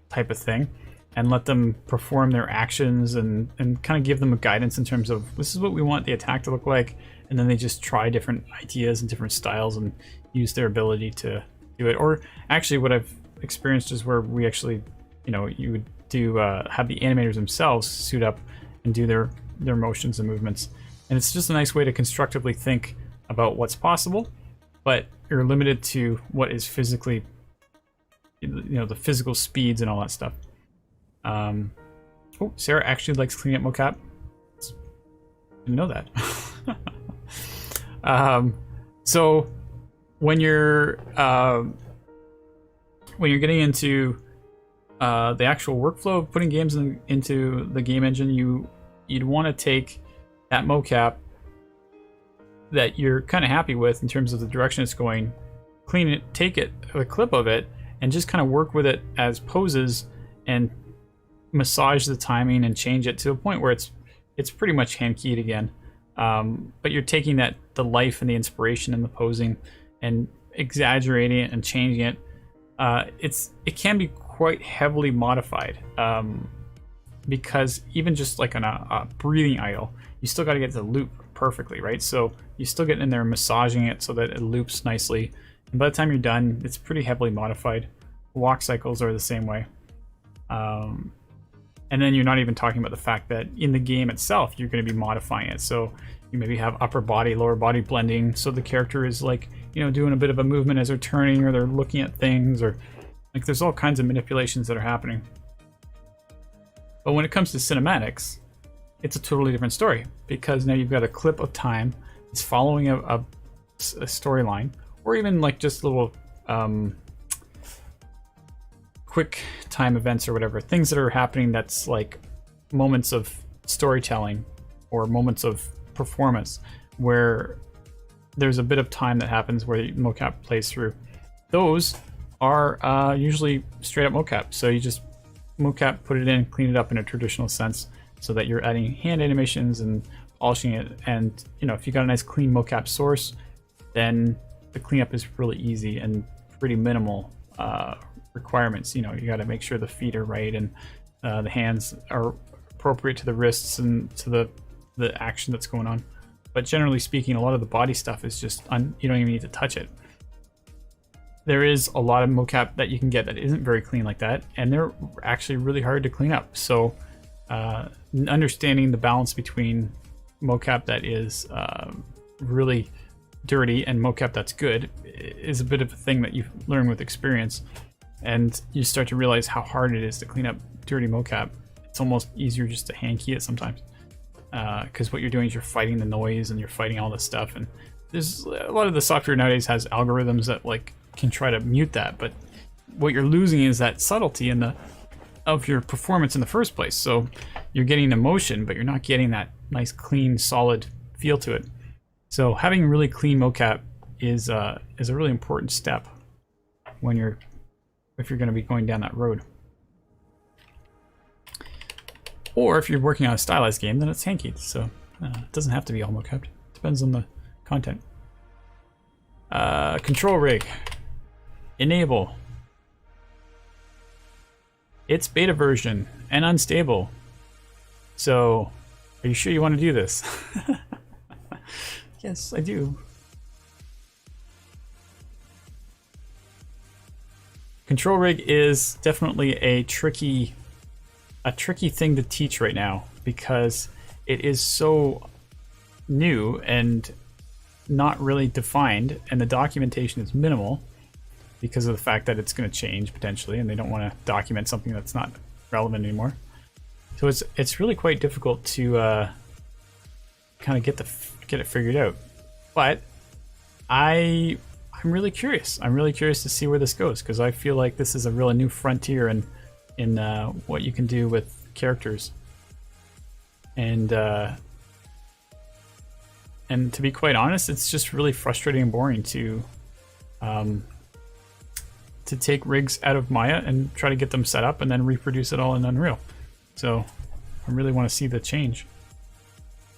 type of thing and let them perform their actions and kind of give them a guidance in terms of this is what we want the attack to look like, and then they just try different ideas and different styles and use their ability to do it. Or actually what I've experienced is where we actually, you know, you would do have the animators themselves suit up and do their motions and movements, and it's just a nice way to constructively think about what's possible, but you're limited to what is physically, you know, the physical speeds and all that stuff. Oh, Sarah actually likes cleaning up mocap. Didn't know that. So when you're getting into the actual workflow of putting games into the game engine, you'd want to take that mocap that you're kind of happy with in terms of the direction it's going, clean it, take it, a clip of it, and just kind of work with it as poses and massage the timing and change it to a point where it's pretty much hand keyed again. But you're taking the life and the inspiration and the posing and exaggerating it and changing it. It can be quite heavily modified, because even just like on a breathing idle, you still got to get the loop perfectly, right? So you still get in there massaging it so that it loops nicely, and by the time you're done, it's pretty heavily modified. Walk cycles are the same way. And then you're not even talking about the fact that in the game itself, you're going to be modifying it. So you maybe have upper body, lower body blending, so the character is like, you know, doing a bit of a movement as they're turning, or they're looking at things, or like there's all kinds of manipulations that are happening. But when it comes to cinematics, it's a totally different story, because now you've got a clip of time, it's following a storyline, or even like just little quick time events or whatever, things that are happening that's like moments of storytelling or moments of performance where there's a bit of time that happens where the mocap plays through. Those are usually straight up mocap. So you just mocap, put it in, clean it up in a traditional sense, so that you're adding hand animations and polishing it. And you know, if you got a nice clean mocap source, then the cleanup is really easy and pretty minimal requirements. You know, you got to make sure the feet are right and the hands are appropriate to the wrists and to the action that's going on. But generally speaking, a lot of the body stuff is just you don't even need to touch it. There is a lot of mocap that you can get that isn't very clean like that, and they're actually really hard to clean up. So understanding the balance between mocap that is really dirty and mocap that's good is a bit of a thing that you learn with experience, and you start to realize how hard it is to clean up dirty mocap. It's almost easier just to hand key it sometimes, because what you're doing is you're fighting the noise and you're fighting all this stuff, and there's a lot of the software nowadays has algorithms that like can try to mute that, but what you're losing is that subtlety in of your performance in the first place. So you're getting emotion, but you're not getting that nice, clean, solid feel to it. So having really clean mocap is a really important step when if you're going to be going down that road. Or if you're working on a stylized game, then it's hand keyed. So it doesn't have to be all mocap. Depends on the content. Control rig. Enable. It's beta version and unstable. So, are you sure you want to do this? Yes, I do. Control rig is definitely a tricky thing to teach right now, because it is so new and not really defined, and the documentation is minimal because of the fact that it's going to change potentially, and they don't want to document something that's not relevant anymore. So it's really quite difficult to kind of get it figured out. But I'm really curious. I'm really curious to see where this goes, because I feel like this is a really new frontier in what you can do with characters. And to be quite honest, it's just really frustrating and boring to take rigs out of Maya and try to get them set up and then reproduce it all in Unreal. So I really want to see the change.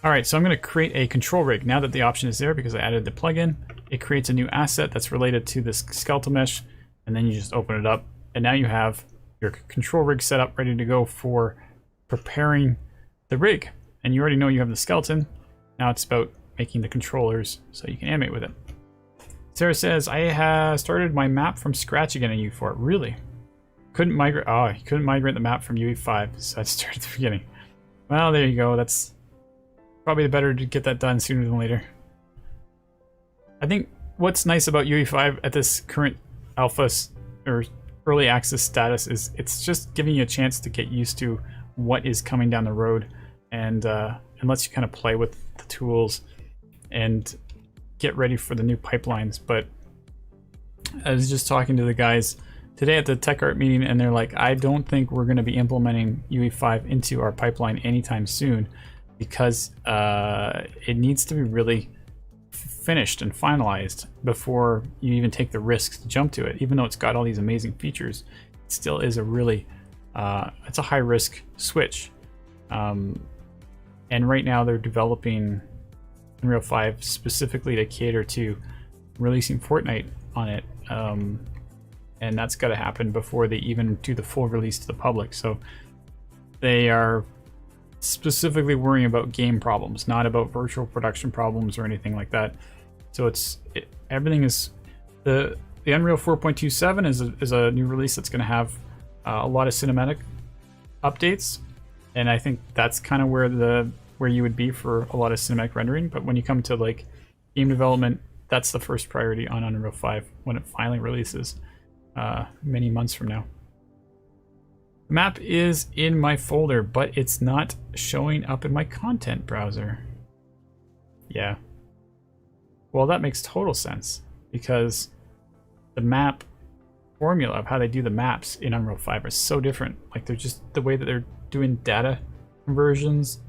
All right, so I'm going to create a control rig now that the option is there, because I added the plugin. It creates a new asset that's related to this skeletal mesh, and then you just open it up, and now you have your control rig set up, ready to go for preparing the rig. And you already know you have the skeleton. Now it's about making the controllers so you can animate with it. Sarah says, I have started my map from scratch again in UE4. Really? Couldn't migrate. Oh, you couldn't migrate the map from UE5, so I started at the beginning. Well, there you go. That's probably better to get that done sooner than later. I think what's nice about UE5 at this current alpha or early access status is it's just giving you a chance to get used to what is coming down the road, and lets you kind of play with the tools and get ready for the new pipelines. But I was just talking to the guys today at the tech art meeting, and they're like, I don't think we're going to be implementing UE5 into our pipeline anytime soon, because it needs to be really finished and finalized before you even take the risk to jump to it. Even though it's got all these amazing features, it still is a really it's a high risk switch. And right now they're developing Unreal 5 specifically to cater to releasing Fortnite on it, and that's got to happen before they even do the full release to the public. So they are specifically worrying about game problems, not about virtual production problems or anything like that. So everything is the Unreal 4.27 is a new release that's going to have a lot of cinematic updates, and I think that's kind of where you would be for a lot of cinematic rendering. But when you come to like game development, that's the first priority on Unreal 5 when it finally releases many months from now. The map is in my folder, but it's not showing up in my content browser. Yeah. Well, that makes total sense, because the map formula of how they do the maps in Unreal 5 are so different. Like, they're just the way that they're doing data conversions,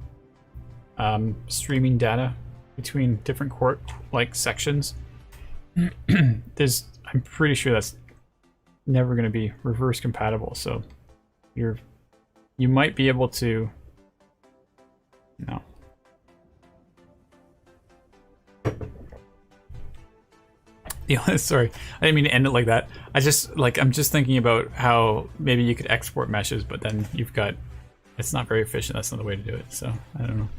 streaming data between different sections. I'm pretty sure that's never going to be reverse compatible. So you might be able to. No. Yeah, sorry, I didn't mean to end it like that. I'm just thinking about how maybe you could export meshes, but then it's not very efficient. That's not the way to do it. So I don't know.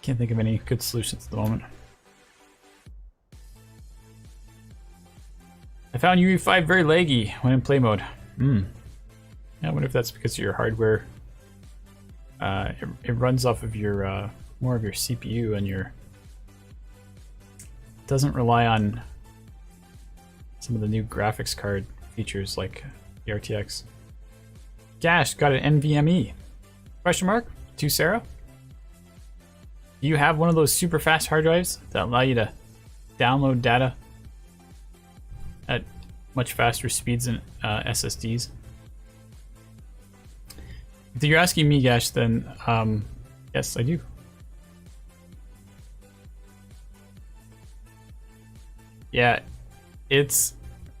Can't think of any good solutions at the moment. I found UE5 very laggy when in play mode. I wonder if that's because of your hardware. It runs off of your more of your CPU, and doesn't rely on some of the new graphics card features like the RTX. Gash got an NVMe? Question mark? To Sarah? Do you have one of those super fast hard drives that allow you to download data at much faster speeds than SSDs? If you're asking me, Gash, then yes, I do. Yeah, it's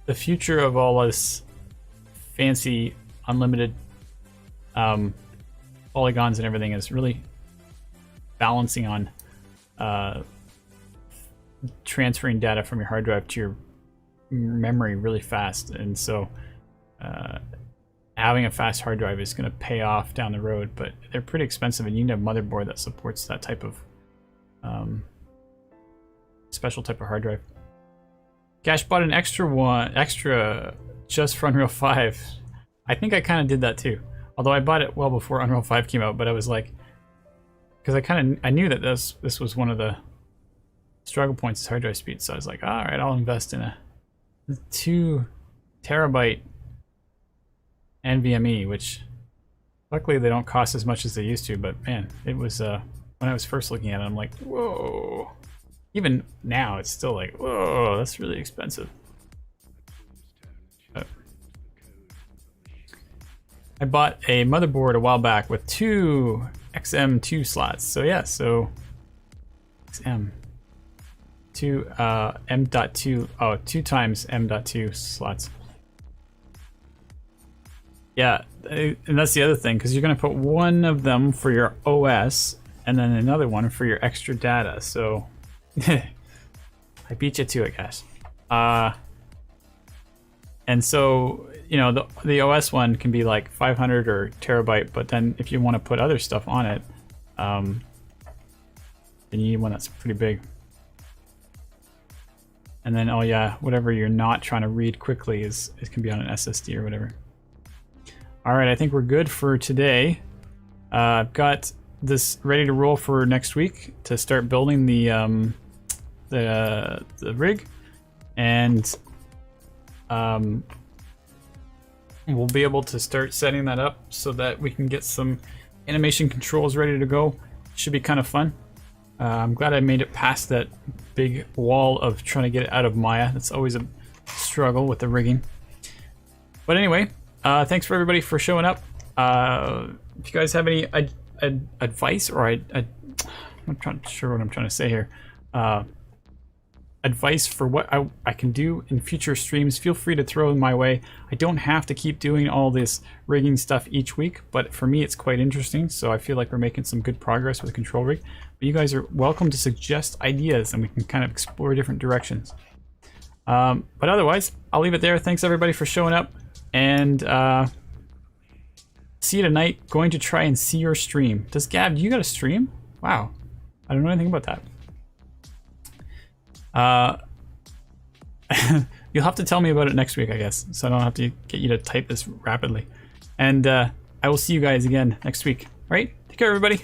the future of all this fancy, unlimited polygons and everything is really balancing on transferring data from your hard drive to your memory really fast. And so having a fast hard drive is going to pay off down the road, but they're pretty expensive, and you need a motherboard that supports that type of special type of hard drive. Gash bought an extra just for Unreal 5. I think I kind of did that too. Although I bought it well before Unreal 5 came out, but I was like, because I knew that this was one of the struggle points is hard drive speed. So I was like, all right, I'll invest in a 2 terabyte NVMe, which luckily they don't cost as much as they used to. But man, it was when I was first looking at it, I'm like, whoa. Even now, it's still like, whoa, that's really expensive. I bought a motherboard a while back with 2 XM2 slots. So yeah, so XM 2 M.2, oh, 2 times M.2 slots. Yeah, and that's the other thing, because you're going to put one of them for your OS and then another one for your extra data. So I beat you to it, guys. And so, you know, the OS one can be like 500 or terabyte, but then if you want to put other stuff on it, then you need one that's pretty big. And then, oh yeah, whatever you're not trying to read quickly it can be on an SSD or whatever. All right, I think we're good for today. I've got this ready to roll for next week to start building the rig, and we'll be able to start setting that up so that we can get some animation controls ready to go. Should be kind of fun. I'm glad I made it past that big wall of trying to get it out of Maya. That's always a struggle with the rigging. But anyway, thanks for everybody for showing up. If you guys have any advice, or I'm not sure what I'm trying to say here. advice for what I can do in future streams, feel free to throw them my way. I don't have to keep doing all this rigging stuff each week, but for me it's quite interesting, so I feel like we're making some good progress with the control rig. But you guys are welcome to suggest ideas and we can kind of explore different directions. But otherwise, I'll leave it there. Thanks everybody for showing up, and see you tonight. Going to try and see your stream. Does Gab, you got a stream? Wow, I don't know anything about that. You'll have to tell me about it next week, I guess, so I don't have to get you to type this rapidly. And I will see you guys again next week. All right, take care everybody.